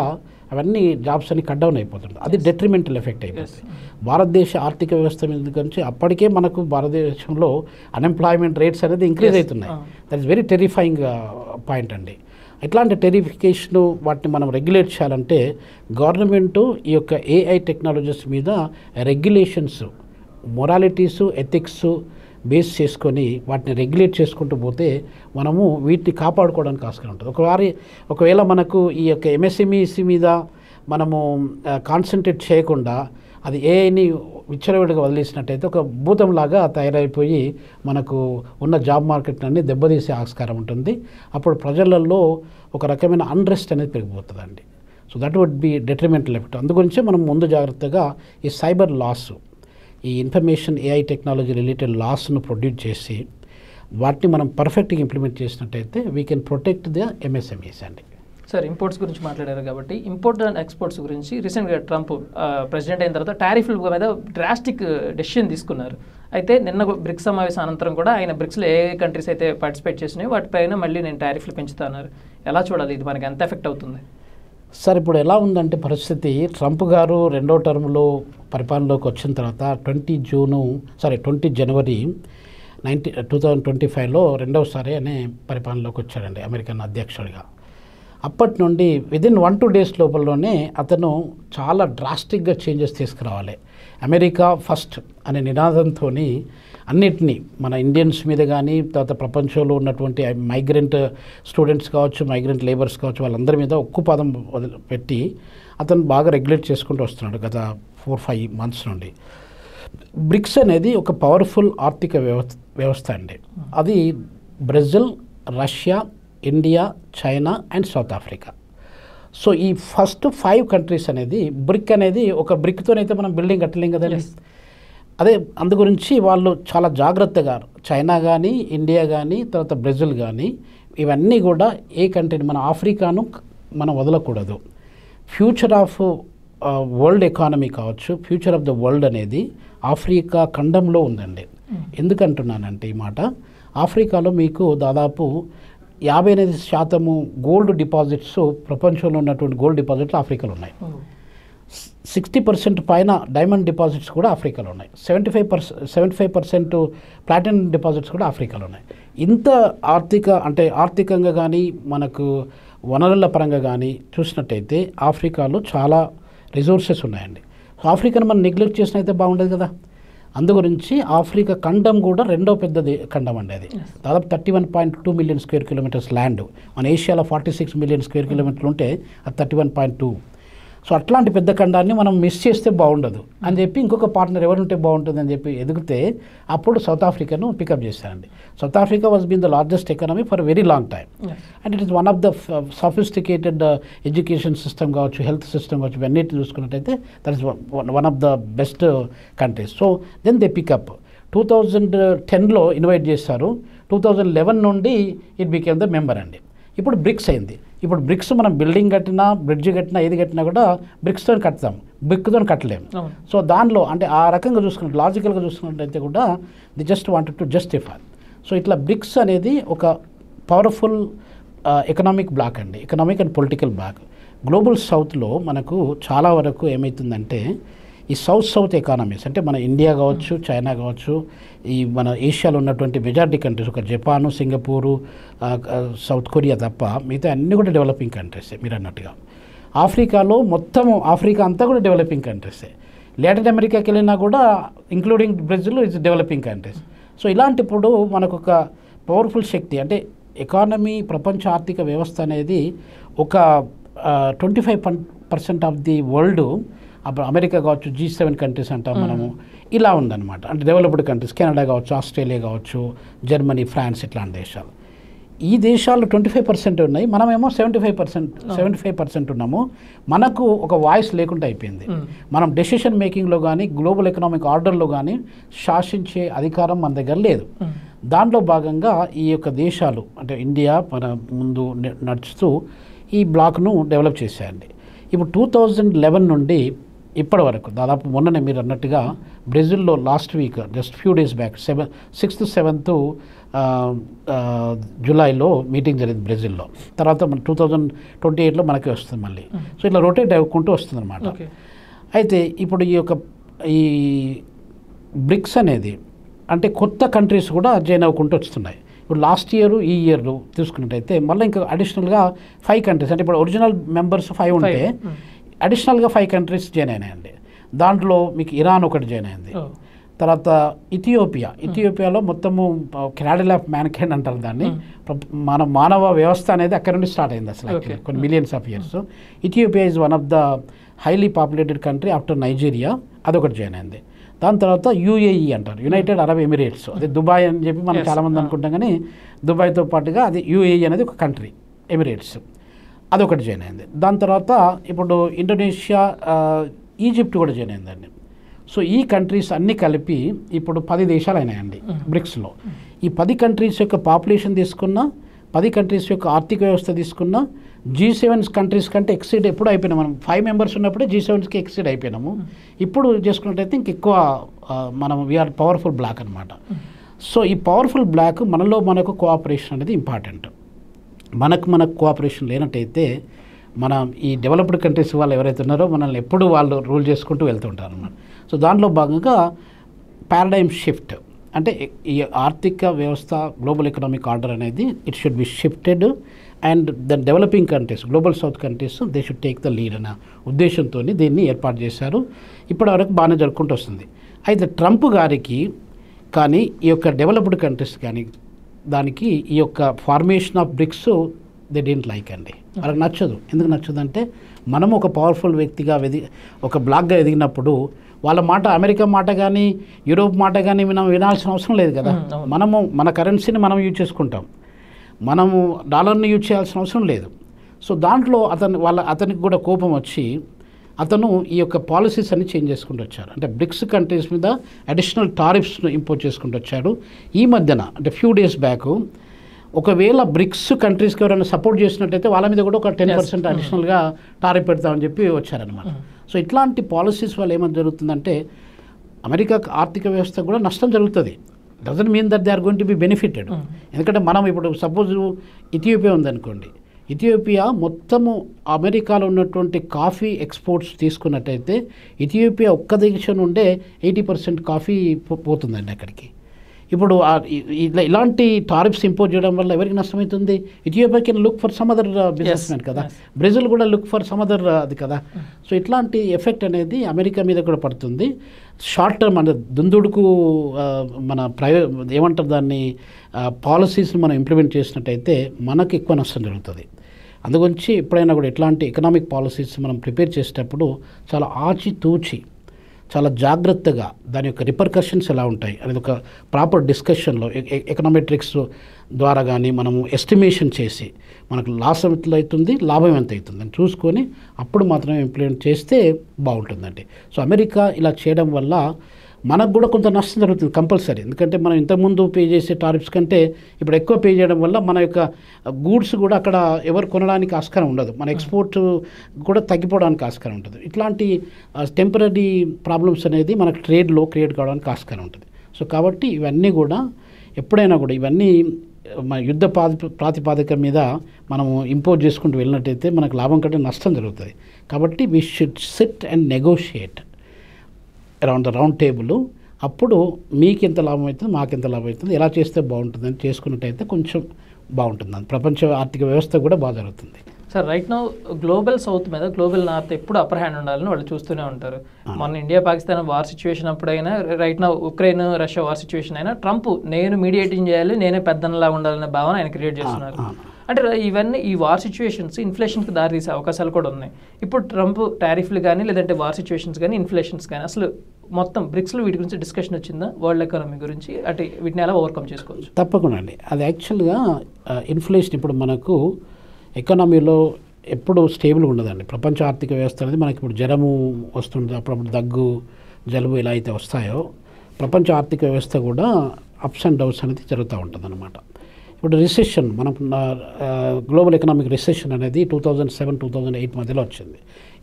అవన్నీ జాబ్స్ అన్ని కట్ డౌన్ అయిపోతుంది. అది డెట్రిమెంటల్ ఎఫెక్ట్ అయిపోతుంది భారతదేశ ఆర్థిక వ్యవస్థ మీద. గురించి అప్పటికే మనకు భారతదేశంలో అన్ఎంప్లాయ్మెంట్ రేట్స్ అనేది ఇంక్రీజ్ అవుతున్నాయి. That is very terrifying point అండి. ఇట్లాంటి టెరిఫికేషను వాటిని మనం రెగ్యులేట్ చేయాలంటే గవర్నమెంటు ఈ యొక్క ఏఐ టెక్నాలజీస్ మీద రెగ్యులేషన్స్, మొరాలిటీసు, ఎథిక్స్ బేస్ చేసుకొని వాటిని రెగ్యులేట్ చేసుకుంటూ పోతే మనము వీటిని కాపాడుకోవడానికి ఆస్కారం ఉంటుంది. ఒకవేళ మనకు ఈ యొక్క ఎంఎస్ఎంఈసి మీద మనము కాన్సన్ట్రేట్ చేయకుండా అది ఏఐని విచ్చలవిడిగా వదిలేసినట్టయితే ఒక భూతంలాగా తయారైపోయి మనకు ఉన్న జాబ్ మార్కెట్ అన్ని దెబ్బతీసే ఆస్కారం ఉంటుంది. అప్పుడు ప్రజలలో ఒక రకమైన అన్రెస్ట్ అనేది పెరిగిపోతుందండి. So that would be detrimental effect. అందుగురించే మనం ముందు జాగ్రత్తగా ఈ సైబర్ లాస్, ఈ ఇన్ఫర్మేషన్ ఏఐ టెక్నాలజీ రిలేటెడ్ లాస్ను ప్రొడ్యూస్ చేసి వాటిని మనం పర్ఫెక్ట్గా ఇంప్లిమెంట్ చేసినట్టయితే we can protect the MSMEs అండి. సార్, ఇంపోర్ట్స్ గురించి మాట్లాడారు కాబట్టి ఇంపోర్ట్ అండ్ ఎక్స్పోర్ట్స్ గురించి రీసెంట్గా ట్రంప్ ప్రెసిడెంట్ అయిన తర్వాత టారిఫ్ల మీద డ్రాస్టిక్ డెసిషన్ తీసుకున్నారు. అయితే నిన్న బ్రిక్స్ సమావేశం అనంతరం కూడా ఆయన బ్రిక్స్లో ఏ కంట్రీస్ అయితే పార్టిసిపేట్ చేసినాయో వాటిపైన మళ్ళీ నేను టారిఫ్లు పెంచుతున్నారు. ఎలా చూడాలి, ఇది మనకి ఎంత ఎఫెక్ట్ అవుతుంది? సార్, ఇప్పుడు ఎలా ఉందంటే పరిస్థితి, ట్రంప్ గారు 2వ టర్మ్లో పరిపాలనలోకి వచ్చిన తర్వాత 20 జనవరి 2025లో రెండవసారి అనే పరిపాలనలోకి వచ్చాడండి అమెరికన్ అధ్యక్షుడిగా. అప్పటి నుండి విదిన్ 1-2 డేస్ లోపలనే అతను చాలా డ్రాస్టిక్గా చేంజెస్ తీసుకురావాలి. అమెరికా ఫస్ట్ అనే నినాదంతో అన్నిటినీ మన ఇండియన్స్ మీద కానీ, తర్వాత ప్రపంచంలో ఉన్నటువంటి మైగ్రెంట్ స్టూడెంట్స్ కావచ్చు, మైగ్రెంట్ లేబర్స్ కావచ్చు, వాళ్ళందరి మీద ఉక్కు పాదం పెట్టి అతను బాగా రెగ్యులేట్ చేసుకుంటూ వస్తున్నాడు గత 4-5 మంత్స్ నుండి. బ్రిక్స్ అనేది ఒక పవర్ఫుల్ ఆర్థిక వ్యవస్థ అండి. అది Brazil, Russia, India, China and south Africa. So ఈ ఫస్ట్ 5 కంట్రీస్ అనేది బ్రిక్ అనేది, ఒక బ్రిక్తోనైతే మనం బిల్డింగ్ కట్టలేం కదండి. అదే అందు గురించి వాళ్ళు చాలా జాగ్రత్తగా చైనా కానీ, ఇండియా కానీ, తర్వాత బ్రెజిల్ కానీ ఇవన్నీ కూడా ఏ కంట్రీని, మన ఆఫ్రికాను మనం వదలకూడదు. ఫ్యూచర్ ఆఫ్ వరల్డ్ ఎకానమీ కావచ్చు, ఫ్యూచర్ ఆఫ్ ద వరల్డ్ అనేది ఆఫ్రికా ఖండంలో ఉందండి. ఎందుకంటున్నానంటే ఈ మాట, ఆఫ్రికాలో మీకు దాదాపు 58% గోల్డ్ డిపాజిట్స్, ప్రపంచంలో ఉన్నటువంటి గోల్డ్ డిపాజిట్లు ఆఫ్రికాలో ఉన్నాయి. 60% పైన డైమండ్ డిపాజిట్స్ కూడా ఆఫ్రికాలో ఉన్నాయి. 75% ప్లాటినం డిపాజిట్స్ కూడా ఆఫ్రికాలో ఉన్నాయి. ఇంత ఆర్థికంగా కానీ మనకు వనరుల పరంగా కానీ చూసినట్టయితే ఆఫ్రికాలో చాలా రిసోర్సెస్ ఉన్నాయండి. సో ఆఫ్రికాను మనం నెగ్లెక్ట్ చేసినైతే బాగుండదు కదా. అందుగురించి ఆఫ్రికా ఖండం కూడా 2వ పెద్ద ఖండం అండి. అది దాదాపు 31.2 మిలియన్ స్క్వేర్ కిలోమీటర్స్ ల్యాండ్. మన ఏషియాలో 46 మిలియన్ స్క్వేర్ కిలోమీటర్లు ఉంటే అది 31.2. సో అట్లాంటి పెద్ద ఖండాన్ని మనం మిస్ చేస్తే బాగుండదు అని చెప్పి ఇంకొక పార్ట్నర్ ఎవరుంటే బాగుంటుంది అని చెప్పి ఎదిగితే అప్పుడు సౌత్ ఆఫ్రికాను పికప్ చేశారండి. South Africa was been the largest economy for very long time and it is one of the sophisticated education system కావచ్చు, హెల్త్ సిస్టమ్ కావచ్చు, ఇవన్నీ చూసుకున్నట్టయితే that is one of the best countries. So then they pick up 2010లో invite చేశారు. 2011 నుండి it became the member అండి. ఇప్పుడు bricks అయింది. ఇప్పుడు బ్రిక్స్ మనం బిల్డింగ్ కట్టినా, బ్రిడ్జ్ కట్టినా, ఏది కట్టినా కూడా బ్రిక్స్తో కడతాం, బ్రిక్తో కట్టలేము. సో దానిలో అంటే ఆ రకంగా చూసుకున్నట్టు, లాజికల్గా చూసుకున్నట్టయితే కూడా they just wanted to justify. So ఇట్లా బ్రిక్స్ అనేది ఒక పవర్ఫుల్ ఎకనామిక్ బ్లాక్ అండి, economic and political bloc. Global సౌత్లో మనకు చాలా వరకు ఏమవుతుందంటే ఈ సౌత్ ఎకానమీస్ అంటే మన ఇండియా కావచ్చు, చైనా కావచ్చు, ఈ మన ఏషియాలో ఉన్నటువంటి మెజారిటీ కంట్రీస్, ఒక జపాను, సింగపూరు, సౌత్ కొరియా తప్ప మిగతా అన్నీ కూడా డెవలపింగ్ కంట్రీసే. మీరు అన్నట్టుగా ఆఫ్రికాలో మొత్తం ఆఫ్రికా అంతా కూడా డెవలపింగ్ కంట్రీసే. లాటిన్ అమెరికాకి వెళ్ళినా కూడా including Brazil is developing countries. So ఇలాంటిప్పుడు మనకు ఒక పవర్ఫుల్ శక్తి అంటే ఎకానమీ, ప్రపంచ ఆర్థిక వ్యవస్థ అనేది ఒక 25% ఆఫ్ ది వరల్డ్, అప్పుడు అమెరికా కావచ్చు, G7 కంట్రీస్ అంటాం మనము, ఇలా ఉందన్నమాట. అంటే డెవలప్డ్ కంట్రీస్, కెనడా కావచ్చు, ఆస్ట్రేలియా కావచ్చు, జర్మనీ, ఫ్రాన్స్ ఇట్లాంటి దేశాలు. ఈ దేశాలు 25% ఉన్నాయి, మనమేమో 75% ఉన్నాము. మనకు ఒక వాయిస్ లేకుండా అయిపోయింది. మనం డెసిషన్ మేకింగ్లో కానీ గ్లోబల్ ఎకనామిక్ ఆర్డర్లో కానీ శాసించే అధికారం మన దగ్గర లేదు. దాంట్లో భాగంగా ఈ యొక్క దేశాలు అంటే ఇండియా మన ముందు నడుస్తూ ఈ బ్లాక్ను డెవలప్ చేశాయండి. ఇప్పుడు 2011 నుండి ఇప్పటి వరకు దాదాపు మొన్ననే మీరు అన్నట్టుగా బ్రెజిల్లో last week just few days back 6th 7th జూలైలో మీటింగ్ జరిగింది బ్రెజిల్లో. తర్వాత మన 2028లో మనకి వస్తుంది మళ్ళీ. సో ఇట్లా రొటేట్ అవ్వకుంటూ వస్తుంది అనమాట. అయితే ఇప్పుడు ఈ బ్రిక్స్ అనేది అంటే కొత్త కంట్రీస్ కూడా జాయిన్ అవ్వకుంటూ వస్తున్నాయి. ఇప్పుడు లాస్ట్ ఇయర్ ఈ ఇయర్ తీసుకున్నట్టయితే మళ్ళీ ఇంకా అడిషనల్గా 5 కంట్రీస్ అంటే ఇప్పుడు ఒరిజినల్ మెంబర్స్ 5 ఉంటే అడిషనల్గా 5 కంట్రీస్ జాయిన్ అయినాయండి. దాంట్లో మీకు ఇరాన్ ఒకటి జాయిన్ అయింది. తర్వాత ఇథియోపియాలో మొత్తము క్రాడిల్ ఆఫ్ మ్యాన్కైండ్ అంటారు దాన్ని. మన మానవ వ్యవస్థ అనేది అక్కడ నుండి స్టార్ట్ అయింది అసలు కొన్ని millions of years. Ethiopia is one of the highly populated country after Nigeria, అదొకటి జాయిన్ అయింది. దాని తర్వాత యుఏఈ అంటారు, యునైటెడ్ అరబ్ ఎమిరేట్స్. అదే దుబాయ్ అని చెప్పి మనం చాలామంది అనుకుంటాం, కానీ దుబాయ్తో పాటుగా అది యుఏఈ అనేది ఒక కంట్రీ, ఎమిరేట్స్, అదొకటి జాయిన్ అయింది. దాని తర్వాత ఇప్పుడు ఇండోనేషియా, ఈజిప్ట్ కూడా జాయిన్ అయిందండి. సో ఈ కంట్రీస్ అన్నీ కలిపి ఇప్పుడు 10 దేశాలు అయినాయండి బ్రిక్స్లో. ఈ 10 కంట్రీస్ యొక్క పాపులేషన్ తీసుకున్నా, 10 కంట్రీస్ యొక్క ఆర్థిక వ్యవస్థ తీసుకున్నా G7 కంట్రీస్ కంటే ఎక్సీడ్ ఎప్పుడు అయిపోయినాం. మనం 5 మెంబర్స్ ఉన్నప్పుడే G7కి ఎక్సీడ్ అయిపోయినాము. ఇప్పుడు చేసుకున్నట్టయితే ఇంకెక్కువ మనం వీఆర్ పవర్ఫుల్ బ్లాక్ అనమాట. సో ఈ పవర్ఫుల్ బ్లాక్ మనకు కోఆపరేషన్ అనేది ఇంపార్టెంట్. మనకు కోఆపరేషన్ లేనట్టయితే మన ఈ డెవలప్డ్ కంట్రీస్ వాళ్ళు ఎవరైతే ఉన్నారో మనల్ని ఎప్పుడు వాళ్ళు రూల్ చేసుకుంటూ వెళ్తుంటారు అన్నమాట. సో దాంట్లో భాగంగా పారాడైమ్ షిఫ్ట్ అంటే ఈ ఆర్థిక వ్యవస్థ గ్లోబల్ ఎకనామిక్ ఆర్డర్ అనేది it should be shifted and the developing countries, global south countries they should take the lead అన్న ఉద్దేశంతో దీన్ని ఏర్పాటు చేశారు. ఇప్పటివరకు బాగానే జరుపుకుంటూ వస్తుంది. అయితే ట్రంప్ గారికి కానీ ఈ యొక్క డెవలప్డ్ కంట్రీస్ కానీ దానికి ఈ యొక్క formation of BRICS they didn't like అండి. వాళ్ళకి నచ్చదు. ఎందుకు నచ్చదు అంటే మనం ఒక పవర్ఫుల్ వ్యక్తిగా ఒక బ్లాక్గా ఎదిగినప్పుడు వాళ్ళ మాట, అమెరికా మాట కానీ యూరోప్ మాట కానీ మనం వినాల్సిన అవసరం లేదు కదా. మనము మన కరెన్సీని మనం యూజ్ చేసుకుంటాం, మనము డాలర్ని యూజ్ చేయాల్సిన అవసరం లేదు. సో దాంట్లో అతనికి కూడా కోపం వచ్చి అతను ఈ యొక్క పాలసీస్ అన్ని చేంజ్ చేసుకుంటూ వచ్చారు. అంటే బ్రిక్స్ కంట్రీస్ మీద అడిషనల్ టారిఫ్స్ను ఇంపోజ్ చేసుకుంటూ వచ్చాడు. ఈ మధ్యన అంటే ఫ్యూ డేస్ బ్యాక్ ఒకవేళ బ్రిక్స్ కంట్రీస్కి ఎవరైనా సపోర్ట్ చేసినట్టయితే వాళ్ళ మీద కూడా ఒక 10% అడిషనల్గా టారిఫ్ పెడతామని చెప్పి వచ్చారనమాట. సో ఇట్లాంటి పాలసీస్ వల్ల ఏమైనా జరుగుతుందంటే అమెరికా ఆర్థిక వ్యవస్థ కూడా నష్టం జరుగుతుంది. Doesn't mean that they are going to be benefited. ఎందుకంటే మనం ఇప్పుడు సపోజ్ ఇథియోపియా ఉందనుకోండి, ఇథియోపియా మొత్తము అమెరికాలో ఉన్నటువంటి కాఫీ ఎక్స్పోర్ట్స్ తీసుకున్నట్టయితే ఇథియోపియా ఒక్క దేశం నుండే 80% కాఫీ పోతుందండి అక్కడికి. ఇప్పుడు ఇలాంటి టారిఫ్స్ ఇంపోజ్ చేయడం వల్ల ఎవరికి నష్టమవుతుంది? Ethiopia can look for some other businessman కదా, బ్రెజిల్ కూడా లుక్ ఫర్ సమ్ అదర్ అది కదా. సో ఇట్లాంటి ఎఫెక్ట్ అనేది అమెరికా మీద కూడా పడుతుంది. షార్ట్ టర్మ్ అంటే దుందుడుకు మన ఏమంటారు దాన్ని పాలసీస్ని మనం ఇంప్లిమెంట్ చేసినట్టయితే మనకు ఎక్కువ నష్టం జరుగుతుంది. అందుగురించి ఎప్పుడైనా కూడా ఇట్లాంటి ఎకనామిక్ పాలసీస్ మనం ప్రిపేర్ చేసేటప్పుడు చాలా ఆచితూచి చాలా జాగ్రత్తగా దాని యొక్క రిపర్కషన్స్ ఎలా ఉంటాయి అనేది ఒక ప్రాపర్ డిస్కషన్లో ఎకనామెట్రిక్స్ ద్వారా కానీ మనము ఎస్టిమేషన్ చేసి మనకు లాస్ ఎంత అవుతుంది, లాభం ఎంత అవుతుంది అని చూసుకొని అప్పుడు మాత్రమే ఇంప్లిమెంట్ చేస్తే బాగుంటుందండి. సో అమెరికా ఇలా చేయడం వల్ల మనకు కూడా కొంత నష్టం జరుగుతుంది కంపల్సరీ. ఎందుకంటే మనం ఇంతకుముందు పే చేసే టారిఫ్స్ కంటే ఇప్పుడు ఎక్కువ పే చేయడం వల్ల మన యొక్క గూడ్స్ కూడా అక్కడ ఎవరు కొనడానికి ఆస్కారం ఉండదు, మన ఎక్స్పోర్ట్ కూడా తగ్గిపోవడానికి ఆస్కారం ఉంటుంది. ఇట్లాంటి టెంపరీ ప్రాబ్లమ్స్ అనేది మనకు ట్రేడ్లో క్రియేట్ కావడానికి ఆస్కారం ఉంటుంది. సో కాబట్టి ఇవన్నీ కూడా ఎప్పుడైనా కూడా ఇవన్నీ మన యుద్ధ ప్రాతిపాదిక మీద మనము ఇంపోజ్ చేసుకుంటూ వెళ్ళినట్టయితే మనకు లాభం కంటే నష్టం జరుగుతుంది. కాబట్టి we should SIT and negotiate around the round table. అప్పుడు మీకు ఎంత లాభం అవుతుంది, మాకెంత లాభం అవుతుంది, ఎలా చేస్తే బాగుంటుంది అని చేసుకున్నట్టయితే కొంచెం బాగుంటుంది. ప్రపంచ ఆర్థిక వ్యవస్థ కూడా బాగా జరుగుతుంది. Sir right now global south మీద గ్లోబల్ నార్త్ ఎప్పుడు అప్పర్ హ్యాండ్ ఉండాలని వాళ్ళు చూస్తూనే ఉంటారు. మన ఇండియా పాకిస్తాన్ వార్ సిచ్యువేషన్ అప్పుడైనా, right now Ukraine Russia war situation అయినా ట్రంప్ నేను మీడియేటింగ్ చేయాలి, నేనే పెద్దనలా ఉండాలనే భావన ఆయన క్రియేట్ చేస్తున్నారు. అంటే ఇవన్నీ ఈ వార్ సిచ్యువేషన్స్ ఇన్ఫ్లేషన్కి దారితీసే అవకాశాలు కూడా ఉన్నాయి. ఇప్పుడు ట్రంప్ టారిఫ్లు కానీ లేదంటే వార్ సిచ్యువేషన్స్ కానీ ఇన్ఫ్లేషన్స్ కానీ అసలు మొత్తం బ్రిక్స్లో వీటి గురించి డిస్కషన్ వచ్చిందా, వరల్డ్ ఎకానమీ గురించి, అంటే వీటిని ఎలా ఓవర్కమ్ చేసుకోవచ్చు? తప్పకుండా అండి. అది యాక్చువల్గా ఇన్ఫ్లేషన్ ఇప్పుడు మనకు ఎకానమీలో ఎప్పుడు స్టేబుల్గా ఉండదండి. ప్రపంచ ఆర్థిక వ్యవస్థ అనేది మనకి ఇప్పుడు జ్వరము వస్తుంది, అప్పుడప్పుడు దగ్గు జలుబు ఇలా అయితే వస్తాయో ప్రపంచ ఆర్థిక వ్యవస్థ కూడా అప్స్ అండ్ డౌన్స్ అనేది జరుగుతూ ఉంటుంది అనమాట. ఇప్పుడు రిసెషన్ మనం గ్లోబల్ ఎకనామిక్ రిసెషన్ అనేది 2007-2008 మధ్యలో వచ్చింది.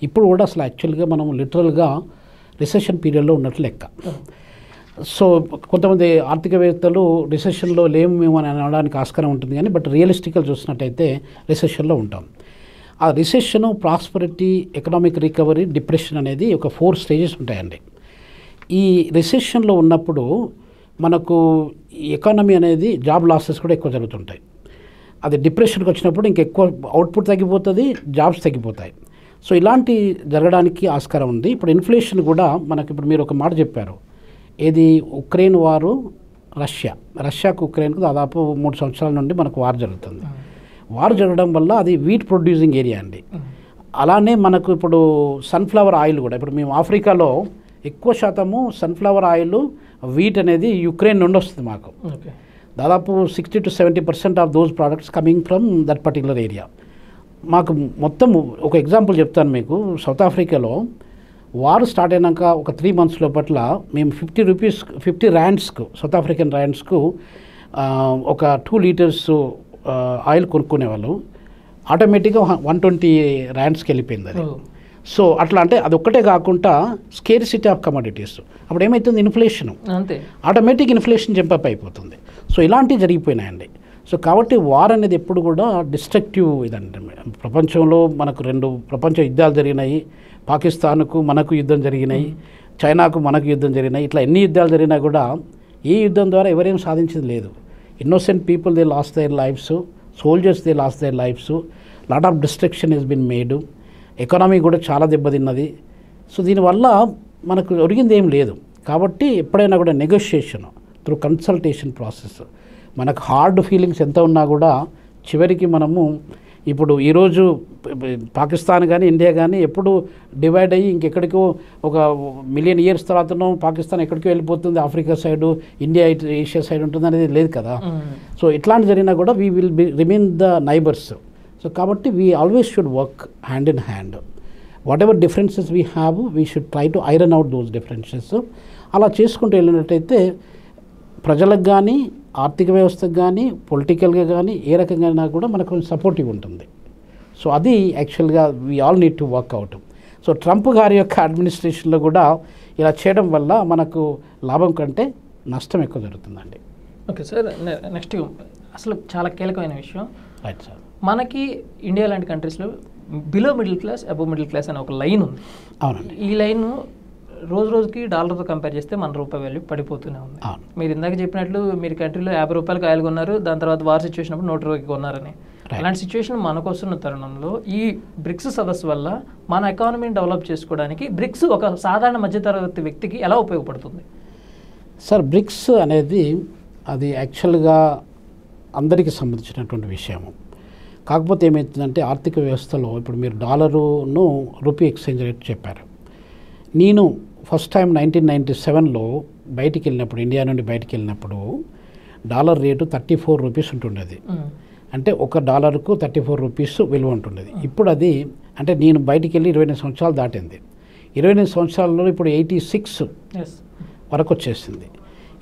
ఇప్పుడు కూడా అసలు యాక్చువల్గా మనం లిటరల్గా రిసెషన్ పీరియడ్లో ఉన్నట్లు లెక్క. సో కొంతమంది ఆర్థికవేత్తలు రిసెషన్లో లేము మేము అని అనడానికి ఆస్కారం ఉంటుంది, కానీ బట్ రియలిస్టిక్గా చూసినట్టయితే రిసెషన్లో ఉంటాం. ఆ రిసెషను, ప్రాస్పరిటీ, ఎకనామిక్ రికవరీ, డిప్రెషన్ అనేది ఒక 4 స్టేజెస్ ఉంటాయండి. ఈ రిసెషన్లో ఉన్నప్పుడు మనకు ఎకానమీ అనేది జాబ్ లాసెస్ కూడా ఎక్కువ జరుగుతుంటాయి. అది డిప్రెషన్కి వచ్చినప్పుడు ఇంకెక్కువ అవుట్పుట్ తగ్గిపోతుంది, జాబ్స్ తగ్గిపోతాయి. సో ఇలాంటి జరగడానికి ఆస్కారం ఉంది. ఇప్పుడు ఇన్ఫ్లేషన్ కూడా మనకి ఇప్పుడు మీరు ఒక మాట చెప్పారు, ఏది ఉక్రెయిన్ వారు రష్యాకు ఉక్రెయిన్కు దాదాపు 3 సంవత్సరాల నుండి మనకు వార్ జరుగుతుంది. వార్ జరగడం వల్ల అది వీట్ ప్రొడ్యూసింగ్ ఏరియా అండి. అలానే మనకు ఇప్పుడు సన్ఫ్లవర్ ఆయిల్ కూడా, ఇప్పుడు మేము ఆఫ్రికాలో ఎక్కువ శాతము సన్ఫ్లవర్ ఆయిల్, వీట్ అనేది యుక్రెయిన్ నుండి వస్తుంది మాకు. దాదాపు 60-70% of those products coming from that particular area. మాకు మొత్తం ఒక ఎగ్జాంపుల్ చెప్తాను మీకు. సౌత్ ఆఫ్రికాలో వార్ స్టార్ట్ అయినాక ఒక 3 months లోపట్ల మేము 50 randsకు, సౌత్ ఆఫ్రికన్ ర్యాండ్స్కు ఒక 2 liters ఆయిల్ కొనుక్కునేవాళ్ళు. ఆటోమేటిక్గా 120 randsకి వెళ్ళిపోయింది అది. సో అట్లా అంటే అది ఒక్కటే కాకుండా స్కేర్సిటీ ఆఫ్ కమోడిటీస్. అప్పుడు ఏమవుతుంది, ఇన్ఫ్లేషన్, అంతే ఆటోమేటిక్ ఇన్ఫ్లేషన్ జంపప్ అయిపోతుంది. సో ఇలాంటివి జరిగిపోయినాయండి. సో కాబట్టి వార్ అనేది ఎప్పుడు కూడా డిస్ట్రక్టివ్ ఇదండి. ప్రపంచంలో మనకు 2 ప్రపంచ యుద్ధాలు జరిగినాయి. పాకిస్తాన్కు మనకు యుద్ధం జరిగినాయి, చైనాకు మనకు యుద్ధం జరిగినాయి. ఇట్లా ఎన్ని యుద్ధాలు జరిగినా కూడా ఏ యుద్ధం ద్వారా ఎవరేం సాధించింది లేదు. Innocent people they lost their lives, soldiers they lost their lives, lot of destruction has been made. Economy కూడా చాలా దెబ్బతిన్నది. సో దీనివల్ల మనకు ఒరిగింది ఏం లేదు. కాబట్టి ఎప్పుడైనా కూడా నెగోషియేషన్ త్రూ కన్సల్టేషన్ ప్రాసెస్, మనకు హార్డ్ ఫీలింగ్స్ ఎంత ఉన్నా కూడా చివరికి మనము ఇప్పుడు ఈరోజు పాకిస్తాన్ కానీ ఇండియా కానీ ఎప్పుడు డివైడ్ అయ్యి ఇంకెక్కడికో ఒక 1,000,000 years తర్వాతనో పాకిస్తాన్ ఎక్కడికో వెళ్ళిపోతుంది, Africa side, India Asia side ఉంటుంది అనేది లేదు కదా. సో ఇట్లాంటి జరిగినా కూడా we will be remain the neighbours. So కాబట్టి we always should work hand in hand. Whatever differences we have, we should try to iron out those differences. అలా చేసుకుంటూ వెళ్ళినట్టయితే ప్రజలకు కానీ, ఆర్థిక వ్యవస్థకు కానీ, పొలిటికల్గా కానీ ఏ రకంగా కూడా మనకు కొంచెం సపోర్టివ్ ఉంటుంది. సో అది యాక్చువల్గా we all need to work out. So Trump గారి యొక్క అడ్మినిస్ట్రేషన్లో కూడా ఇలా చేయడం వల్ల మనకు లాభం కంటే నష్టం ఎక్కువ జరుగుతుందండి. ఓకే సార్, నెక్స్ట్ అసలు చాలా కీలకమైన విషయం. Right sir. మనకి ఇండియా లాంటి కంట్రీస్లో below middle class, above middle class అనే ఒక లైన్ ఉంది. అవునండి. ఈ లైన్ రోజు రోజుకి డాలర్తో కంపేర్ చేస్తే మన రూపాయి వాల్యూ పడిపోతూనే ఉంది. మీరు ఇందాక చెప్పినట్లు మీరు కంట్రీలో 50 రూపాయలకు ఆయిల్ కొన్నారు, దాని తర్వాత వార్ సిచ్యువేషన్ అప్పుడు 120కి కొన్నారని. అలాంటి సిచ్యువేషన్ మనకు వస్తున్న తరుణంలో ఈ బ్రిక్స్ సదస్సు వల్ల మన ఎకానమీని డెవలప్ చేసుకోవడానికి బ్రిక్స్ ఒక సాధారణ మధ్యతరగతి వ్యక్తికి ఎలా ఉపయోగపడుతుంది? సార్, బ్రిక్స్ అనేది అది యాక్చువల్గా అందరికీ సంబంధించినటువంటి విషయము. కాకపోతే ఏమవుతుందంటే ఆర్థిక వ్యవస్థలో ఇప్పుడు మీరు డాలరును రూపీ ఎక్స్చేంజ్ రేట్ చెప్పారు. నేను ఫస్ట్ టైం 1997లో బయటికి వెళ్ళినప్పుడు, ఇండియా నుండి బయటికి వెళ్ళినప్పుడు డాలర్ రేటు 34 రూపీస్ ఉంటుండేది. అంటే $1కు 34 రూపీస్ విలువ ఉంటుండేది. ఇప్పుడు అది అంటే నేను బయటికి వెళ్ళి 29 సంవత్సరాలు దాటింది. 29 సంవత్సరాల్లో ఇప్పుడు 86 వరకు వచ్చేసింది.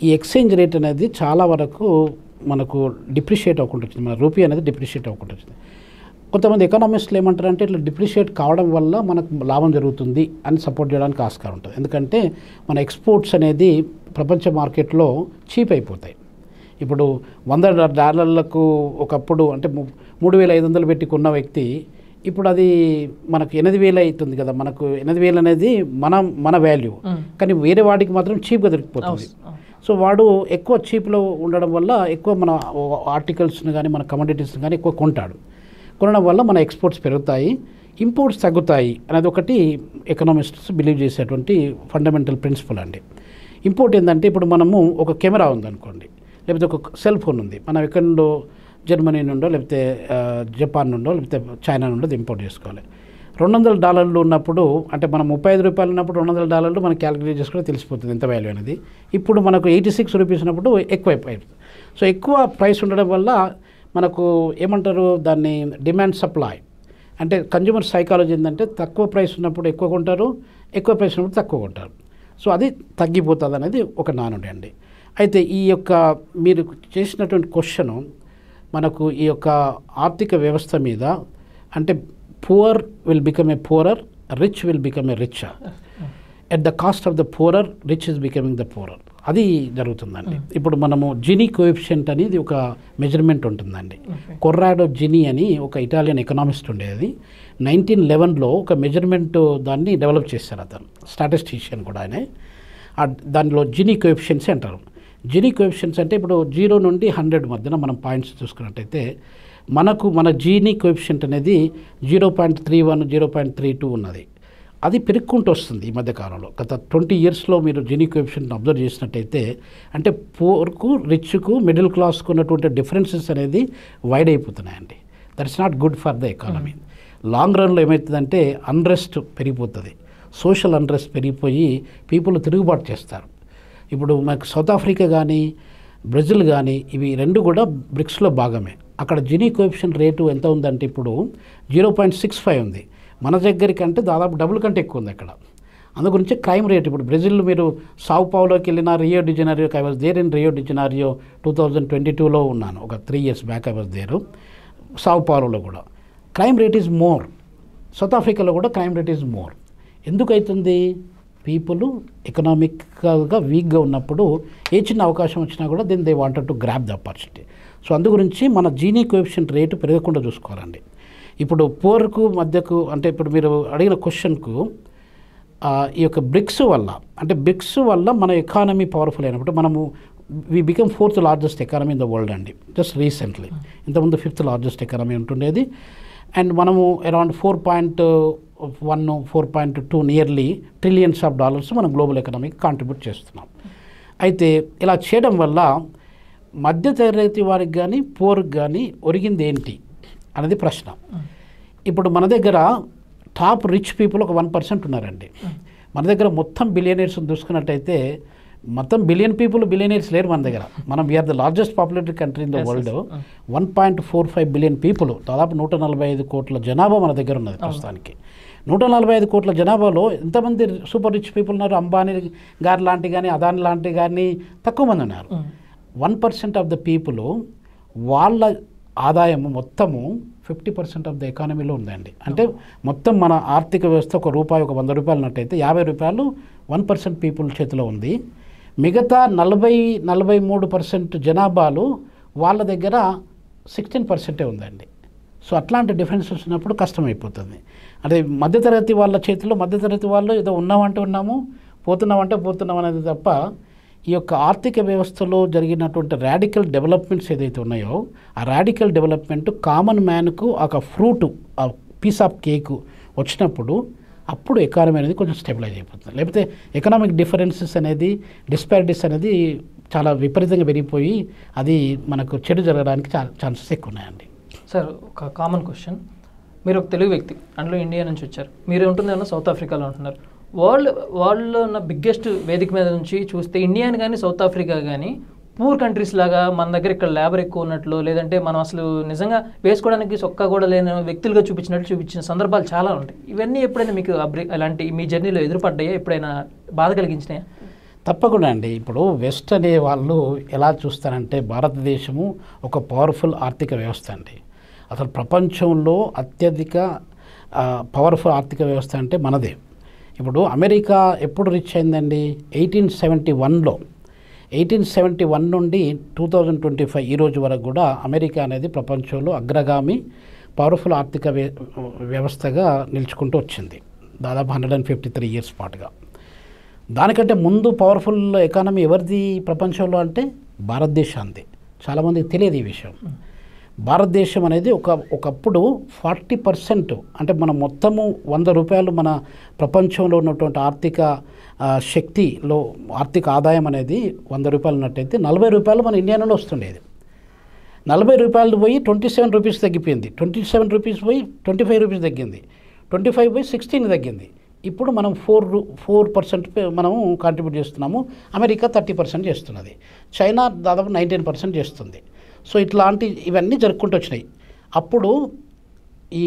ఈ ఎక్స్చేంజ్ రేట్ అనేది చాలా వరకు మనకు డిప్రిషియేట్ అవ్వకుండా వచ్చింది. మన రూపీ అనేది డిప్రిషియేట్ అవ్వకుండా వచ్చింది. కొంతమంది ఎకనామిస్టులు ఏమంటారంటే ఇట్లా డిప్రిషియేట్ కావడం వల్ల మనకు లాభం జరుగుతుంది అని సపోర్ట్ చేయడానికి ఆస్కారం ఉంటుంది. ఎందుకంటే మన ఎక్స్పోర్ట్స్ అనేది ప్రపంచ మార్కెట్లో చీప్ అయిపోతాయి. ఇప్పుడు $100 ఒకప్పుడు అంటే 3,500 పెట్టి కొన్న వ్యక్తి ఇప్పుడు అది మనకు 8,000 అవుతుంది కదా. మనకు 8,000 అనేది మన వాల్యూ, కానీ వేరే వాడికి మాత్రం చీప్గా దొరికిపోతుంది. సో వాడు ఎక్కువ చీప్లో ఉండడం వల్ల ఎక్కువ మన ఆర్టికల్స్ని కానీ మన కమోడిటీస్ని కానీ ఎక్కువ కొంటాడు. కొనడం వల్ల మన ఎక్స్పోర్ట్స్ పెరుగుతాయి, ఇంపోర్ట్స్ తగ్గుతాయి అనేది ఒకటి ఎకనామిస్ట్స్ బిలీవ్ చేసేటువంటి ఫండమెంటల్ ప్రిన్సిపల్ అండి. ఇంపోర్ట్ ఏంటంటే ఇప్పుడు మనము ఒక కెమెరా ఉందనుకోండి, లేకపోతే ఒక సెల్ ఫోన్ ఉంది, మనం ఎక్కడో జర్మనీ నుండో లేకపోతే జపాన్ నుండో లేకపోతే చైనా నుండో ఇంపోర్ట్ చేసుకోవాలి. $200 ఉన్నప్పుడు అంటే మనం $35 ఉన్నప్పుడు $200 మనం క్యాలిక్యులేట్ చేసుకుంటే తెలిసిపోతుంది ఎంత వాల్యూ అనేది. ఇప్పుడు మనకు ₹86 ఉన్నప్పుడు ఎక్కువైపోయింది. సో ఎక్కువ ప్రైస్ ఉండడం వల్ల మనకు ఏమంటారు దాన్ని డిమాండ్ సప్లై అంటే కన్జ్యూమర్ సైకాలజీ ఏంటంటే తక్కువ ప్రైస్ ఉన్నప్పుడు ఎక్కువ కొంటారు, ఎక్కువ ప్రైస్ ఉన్నప్పుడు తక్కువ కొంటారు. సో అది తగ్గిపోతుంది అనేది ఒక నానుడి అండి. అయితే ఈ యొక్క మీరు చేసినటువంటి క్వశ్చను మనకు ఈ యొక్క ఆర్థిక వ్యవస్థ మీద అంటే poor will become a poorer, rich will become a richer, at the cost of the poorer rich is becoming the poorer, అది జరుగుతుందండి. ఇప్పుడు మనము జినీ కోఎఫిషియంట్ అనేది ఒక మెజర్మెంట్ ఉంటుందండి. కొర్రాడో జినీ అని ఒక ఇటాలియన్ ఎకనామిస్ట్ ఉండేది. 1911లో ఒక మెజర్మెంట్ దాన్ని డెవలప్ చేశారు అతను, స్టాటిస్టిషియన్ కూడా ఆయన. దానిలో జినీ కోఎఫిషియన్స్ అంటారు. జినీ కోఎఫిషియన్స్ అంటే ఇప్పుడు 0 నుండి 100 మధ్యన మనం పాయింట్స్ చూసుకున్నట్టయితే మన జీనీ కోఎఫిషియంట్ అనేది 0.31, 0.32 ఉన్నది. అది పెరుగుకుంటూ వస్తుంది ఈ మధ్యకాలంలో. గత 20 ఇయర్స్లో మీరు జీనీ కోఎఫిషియంట్ని అబ్జర్వ్ చేసినట్టయితే అంటే పూర్కు, రిచ్కు, మిడిల్ క్లాస్కు ఉన్నటువంటి డిఫరెన్సెస్ అనేది వైడ్ అయిపోతున్నాయండి. That's not good for the economy. Long రన్లో ఏమవుతుందంటే అన్రెస్ట్ పెరిగిపోతుంది, సోషల్ అన్రెస్ట్ పెరిగిపోయి పీపుల్ తిరుగుబాటు చేస్తారు. ఇప్పుడు మనకు సౌత్ ఆఫ్రికా కానీ బ్రెజిల్ కానీ ఇవి రెండు కూడా బ్రిక్స్లో భాగమే. అక్కడ జినీ కోఎఫిషియంట్ రేటు ఎంత ఉందంటే ఇప్పుడు 0.65 ఉంది. మన దగ్గరికి అంటే దాదాపు డబుల్ కంటే ఎక్కువ ఉంది అక్కడ. అందు గురించి క్రైమ్ రేట్ ఇప్పుడు బ్రెజిల్ మీరు సావ్ పావులోకి వెళ్ళిన Rio de Janeiro, I was there in Rio de Janeiro 2022లో ఉన్నాను, ఒక 3 years back I was there. Sao పావులో కూడా crime rate is more, South ఆఫ్రికాలో కూడా క్రైమ్ రేట్ ఈజ్ మోర్. ఎందుకు అవుతుంది? పీపుల్ ఎకనామికల్గా వీక్గా ఉన్నప్పుడు ఏ చిన్న అవకాశం వచ్చినా కూడా then they wanted to grab the opportunity. So అందు గురించి మన జీనీ కోఎఫిషియంట్ రేటు పెరగకుండా చూసుకోవాలండి. ఇప్పుడు పూర్కు మధ్యకు అంటే ఇప్పుడు మీరు అడిగిన క్వశ్చన్కు ఈ యొక్క బ్రిక్స్ వల్ల మన ఎకానమీ పవర్ఫుల్ అయినప్పుడు మనము we become 4th largest economy in the world అండి. జస్ట్ రీసెంట్లీ ఇంతకుముందు 5th largest ఎకానమీ ఉంటుండేది. అండ్ మనము around 4.1, 4.2 nearly trillions of dollars మనం గ్లోబల్ ఎకనామీకి కాంట్రిబ్యూట్ చేస్తున్నాం. అయితే ఇలా చేయడం వల్ల మధ్యతరగతి వారికి కానీ పూర్కి కానీ ఒరిగింది ఏంటి అనేది ప్రశ్న. ఇప్పుడు మన దగ్గర టాప్ రిచ్ పీపుల్ ఒక 1% ఉన్నారండి. మన దగ్గర మొత్తం బిలియనీర్స్ చూసుకున్నట్టయితే మొత్తం బిలియనీర్స్ లేరు మన దగ్గర. మనం we are the largest populated country in the world. 1.45 billion people, దాదాపు 145 కోట్ల జనాభా మన దగ్గర ఉన్నది ప్రస్తుతానికి. 145 కోట్ల జనాభాలో ఎంతమంది సూపర్ రిచ్ పీపుల్ ఉన్నారు? అంబానీ గారు లాంటి కానీ అదాని లాంటి కానీ తక్కువ మంది ఉన్నారు. 1% ఆఫ్ ద పీపుల్ వాళ్ళ ఆదాయం మొత్తము 50% ఆఫ్ ద ఎకానమీలో ఉందండి. అంటే మొత్తం మన ఆర్థిక వ్యవస్థ ₹1, ఒక ₹100 ఉన్నట్టయితే ₹50 1% పీపుల్ చేతిలో ఉంది. మిగతా 43% జనాభాలు వాళ్ళ దగ్గర 16% ఉందండి. సో అట్లాంటి డిఫరెన్సెస్ ఉన్నప్పుడు కష్టమైపోతుంది. అంటే మధ్యతరగతి వాళ్ళ చేతిలో మధ్యతరగతి వాళ్ళు ఏదో ఉన్నామంటే ఉన్నాము, పోతున్నామంటే పోతున్నాం అనేది తప్ప ఈ యొక్క ఆర్థిక వ్యవస్థలో జరిగినటువంటి రాడికల్ డెవలప్మెంట్స్ ఏదైతే ఉన్నాయో ఆ రాడికల్ డెవలప్మెంట్ కామన్ మ్యాన్కు ఒక ఫ్రూట్, ఆ పీస్ ఆఫ్ కేక్ వచ్చినప్పుడు అప్పుడు ఎకానమీ అనేది కొంచెం స్టెబిలైజ్ అయిపోతుంది. లేకపోతే ఎకనామిక్ డిఫరెన్సెస్ అనేది, డిస్పారిటీస్ అనేది చాలా విపరీతంగా పెరిగిపోయి అది మనకు చెడు జరగడానికి ఛాన్సెస్ ఎక్కువ ఉన్నాయండి. సార్, ఒక కామన్ క్వశ్చన్, మీరు ఒక తెలుగు వ్యక్తి, అందులో ఇండియా నుంచి వచ్చారు, మీరు ఉంటుందేమో సౌత్ ఆఫ్రికాలో ఉంటున్నారు. వరల్డ్లో ఉన్న బిగ్గెస్ట్ వేదిక మీద నుంచి చూస్తే ఇండియాని కానీ సౌత్ ఆఫ్రికా కానీ పూర్ కంట్రీస్ లాగా మన దగ్గర ఇక్కడ లేబర్ ఎక్కువ ఉన్నట్లు, లేదంటే మనం అసలు నిజంగా వేసుకోవడానికి సొక్కా కూడా లేని వ్యక్తులుగా చూపించిన సందర్భాలు చాలా ఉంటాయి. ఇవన్నీ ఎప్పుడైనా మీకు అలాంటి మీ జర్నీలో ఎదురుపడ్డాయా? ఎప్పుడైనా బాధ కలిగించినాయా? తప్పకుండా అండి. ఇప్పుడు వెస్ట్ అనే వాళ్ళు ఎలా చూస్తారంటే భారతదేశము ఒక పవర్ఫుల్ ఆర్థిక వ్యవస్థ అండి. అసలు ప్రపంచంలో అత్యధిక పవర్ఫుల్ ఆర్థిక వ్యవస్థ అంటే మనదే. ఇప్పుడు అమెరికా ఎప్పుడు రిచ్ అయిందండి? 1871లో. 1871 నుండి 2025 ఈ రోజు వరకు కూడా అమెరికా అనేది ప్రపంచంలో అగ్రగామి పవర్ఫుల్ ఆర్థిక వ్యవస్థగా నిలుచుకుంటూ వచ్చింది దాదాపు 153 ఇయర్స్ పాటుగా. దానికంటే ముందు పవర్ఫుల్ ఎకానమీ ఎవరిది ప్రపంచంలో అంటే భారతదేశానికి. చాలామందికి తెలియదు ఈ విషయం. భారతదేశం అనేది ఒకప్పుడు 40%, అంటే మన మొత్తము ₹100 మన ప్రపంచంలో ఉన్నటువంటి ఆర్థిక శక్తిలో ఆర్థిక ఆదాయం అనేది ₹100 ఉన్నట్టయితే ₹40 మన ఇండియా నుండి వస్తుండేది. 40 రూపాయలు పోయి 27 రూపీస్ తగ్గిపోయింది, 27 రూపీస్ పోయి 25 రూపీస్ తగ్గింది, 25 పోయి 16 తగ్గింది. ఇప్పుడు మనం 4% మనము కాంట్రిబ్యూట్ చేస్తున్నాము. అమెరికా 30% చేస్తున్నది, చైనా దాదాపు 19% చేస్తుంది. సో ఇవన్నీ జరుపుకుంటూ వచ్చినాయి. అప్పుడు ఈ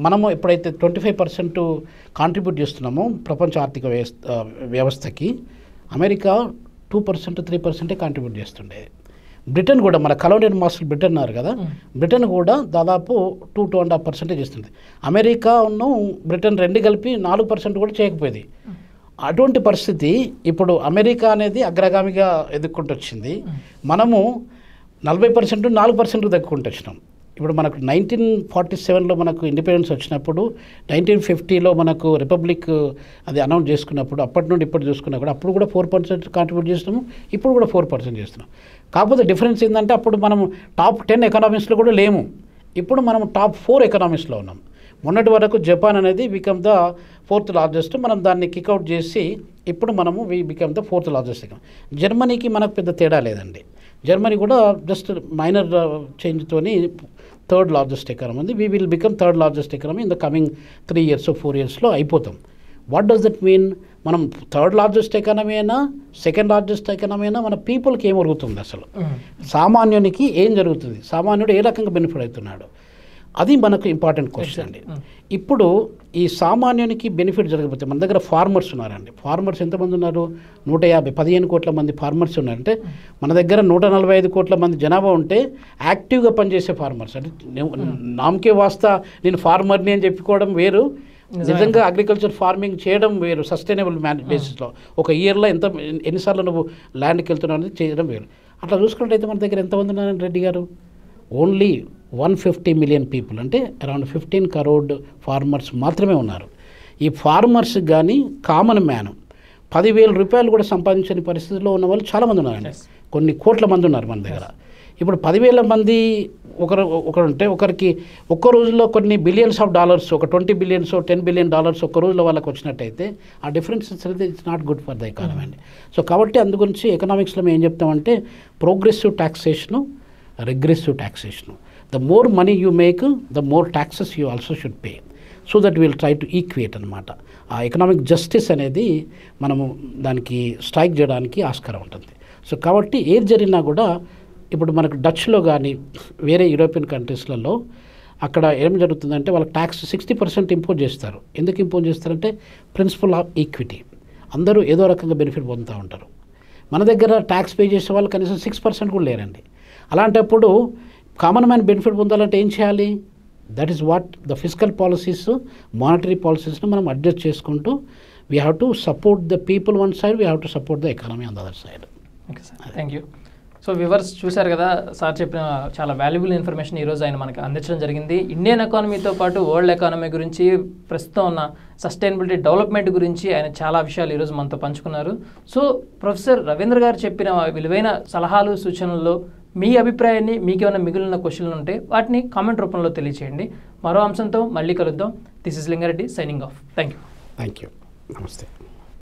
మనము ఎప్పుడైతే 25% కాంట్రిబ్యూట్ చేస్తున్నామో ప్రపంచ ఆర్థిక వ్యవస్థకి, అమెరికా 2%, 3% కాంట్రిబ్యూట్ చేస్తుండేది. బ్రిటన్ కూడా, మన కలోనియల్ మాస్టర్ బ్రిటన్ అన్నారు కదా, బ్రిటన్ కూడా దాదాపు 2.5% చేస్తుంది. అమెరికాను బ్రిటన్ రెండు కలిపి 4% కూడా చేయకపోయేది. అటువంటి పరిస్థితి ఇప్పుడు అమెరికా అనేది అగ్రగామిగా ఎదుర్కొంటూ వచ్చింది. మనము 40% 4% తగ్గుకుంటూ వచ్చినాం. ఇప్పుడు మనకు 1947లో మనకు ఇండిపెండెన్స్ వచ్చినప్పుడు, 1950లో మనకు రిపబ్లిక్ అది అనౌన్స్ చేసుకున్నప్పుడు, అప్పటి నుండి ఇప్పుడు చూసుకున్నా కూడా అప్పుడు కూడా 4% కాంట్రిబ్యూట్ చేస్తున్నాము, ఇప్పుడు కూడా 4% చేస్తున్నాం. కాకపోతే డిఫరెన్స్ ఏంటంటే అప్పుడు మనం టాప్ 10 ఎకనామిక్స్లో కూడా లేము, ఇప్పుడు మనం టాప్ 4 ఎకనామిక్స్లో ఉన్నాం. మొన్నటి వరకు జపాన్ అనేది బికమ్ ద 4th లార్జెస్ట్, మనం దాన్ని కిక్అవుట్ చేసి ఇప్పుడు మనము become the 4th largest economy. జర్మనీకి మనకు పెద్ద తేడా లేదండి, జర్మనీ కూడా జస్ట్ మైనర్ చేంజ్తోని 3rd లార్జెస్ట్ ఎకనామీ ఉంది. We will become 3rd largest economy in the coming 3 years 4 yearsలో అయిపోతాం. What does that mean? మనం 3rd లార్జెస్ట్ ఎకనామీ అయినా 2nd లార్జెస్ట్ ఎకనామీ అయినా మన పీపుల్కి ఏం జరుగుతుంది, అసలు సామాన్యునికి ఏం జరుగుతుంది, సామాన్యుడు ఏ రకంగా బెనిఫిట్ అవుతున్నాడు, అది మనకు ఇంపార్టెంట్ క్వశ్చన్ అండి. ఇప్పుడు ఈ సామాన్యునికి బెనిఫిట్ జరగకపోతే, మన దగ్గర ఫార్మర్స్ ఉన్నారండి. ఫార్మర్స్ ఎంతమంది ఉన్నారు? 15 కోట్ల మంది ఫార్మర్స్ ఉన్నారంటే మన దగ్గర 145 కోట్ల మంది జనాభా ఉంటే యాక్టివ్గా పనిచేసే ఫార్మర్స్ అంటే నామకే వాస్తా నేను ఫార్మర్ని అని చెప్పుకోవడం వేరు, నిజంగా అగ్రికల్చర్ ఫార్మింగ్ చేయడం వేరు. సస్టైనబుల్ బేసిస్లో ఒక ఇయర్లో ఎన్నిసార్లు నువ్వు ల్యాండ్కి వెళ్తున్నావు అనేది చేయడం వేరు. అట్లా చూసుకున్నట్టయితే మన దగ్గర ఎంతమంది ఉన్నారండి రెడ్డి గారు? ఓన్లీ 150 million పీపుల్, అంటే అరౌండ్ 15 crore ఫార్మర్స్ మాత్రమే ఉన్నారు. ఈ ఫార్మర్స్ కానీ కామన్ మ్యాన్ 10,000 రూపాయలు కూడా సంపాదించని పరిస్థితిలో ఉన్న వాళ్ళు చాలామంది ఉన్నారండి. కొన్ని కోట్ల మంది ఉన్నారు మన దగ్గర. ఇప్పుడు 10,000 మంది ఒకరుంటే ఒకరికి ఒక్క రోజులో కొన్ని బిలియన్స్ ఆఫ్ డాలర్స్, ఒక $20 billion, $10 billion ఒక్క రోజులో వాళ్ళకి వచ్చినట్టయితే ఆ డిఫరెన్సెస్ అయితే it's not good for the economy అండి. సో కాబట్టి అందు గురించి ఎకనామిక్స్లో మేము ఏం చెప్తామంటే progressive taxation, regressive taxation. The more money you make, the more taxes you also should pay. So that we will try to equate అనమాట. ఆ ఎకనామిక్ జస్టిస్ అనేది మనము దానికి స్ట్రైక్ చేయడానికి ఆస్కారం ఉంటుంది. సో కాబట్టి ఏది జరిగినా కూడా ఇప్పుడు మనకు డచ్లో కానీ వేరే యూరోపియన్ కంట్రీస్లలో అక్కడ ఏం జరుగుతుందంటే వాళ్ళకి ట్యాక్స్ 60% ఇంపోజ్ చేస్తారు. ఎందుకు ఇంపోజ్ చేస్తారంటే ప్రిన్సిపల్ ఆఫ్ ఈక్విటీ, అందరూ ఏదో రకంగా బెనిఫిట్ పొందుతూ ఉంటారు. మన దగ్గర ట్యాక్స్ పే చేసే వాళ్ళు కనీసం 6% కూడా లేరండి. అలాంటప్పుడు కామన్ మ్యాన్ బెనిఫిట్ పొందాలంటే ఏం చేయాలి? That is what the fiscal policies, monetary పాలసీస్ని మనం అడ్జస్ట్ చేసుకుంటూ we have to support the people one side, we have to support the economy on the other side. Okay sir, thank you. So viewers చూశారు కదా, sir చెప్పిన చాలా valuable information ఈరోజు ఆయన మనకు అందించడం జరిగింది. ఇండియన్ ఎకానమీతో పాటు వరల్డ్ ఎకానమీ గురించి, ప్రస్తుతం ఉన్న సస్టైనబిలిటీ డెవలప్మెంట్ గురించి ఆయన చాలా విషయాలు ఈరోజు మనతో పంచుకున్నారు. సో ప్రొఫెసర్ రవీంద్ర గారు చెప్పిన విలువైన సలహాలు, సూచనల్లో మీ అభిప్రాయాన్ని, మీకేమైనా మిగిలిన క్వశ్చన్లు ఉంటే వాటిని కామెంట్ రూపంలో తెలియచేయండి. మరో అంశంతో మళ్ళీ కలుద్దాం. This is Lingareddy signing off. Thank you. Thank you. నమస్తే.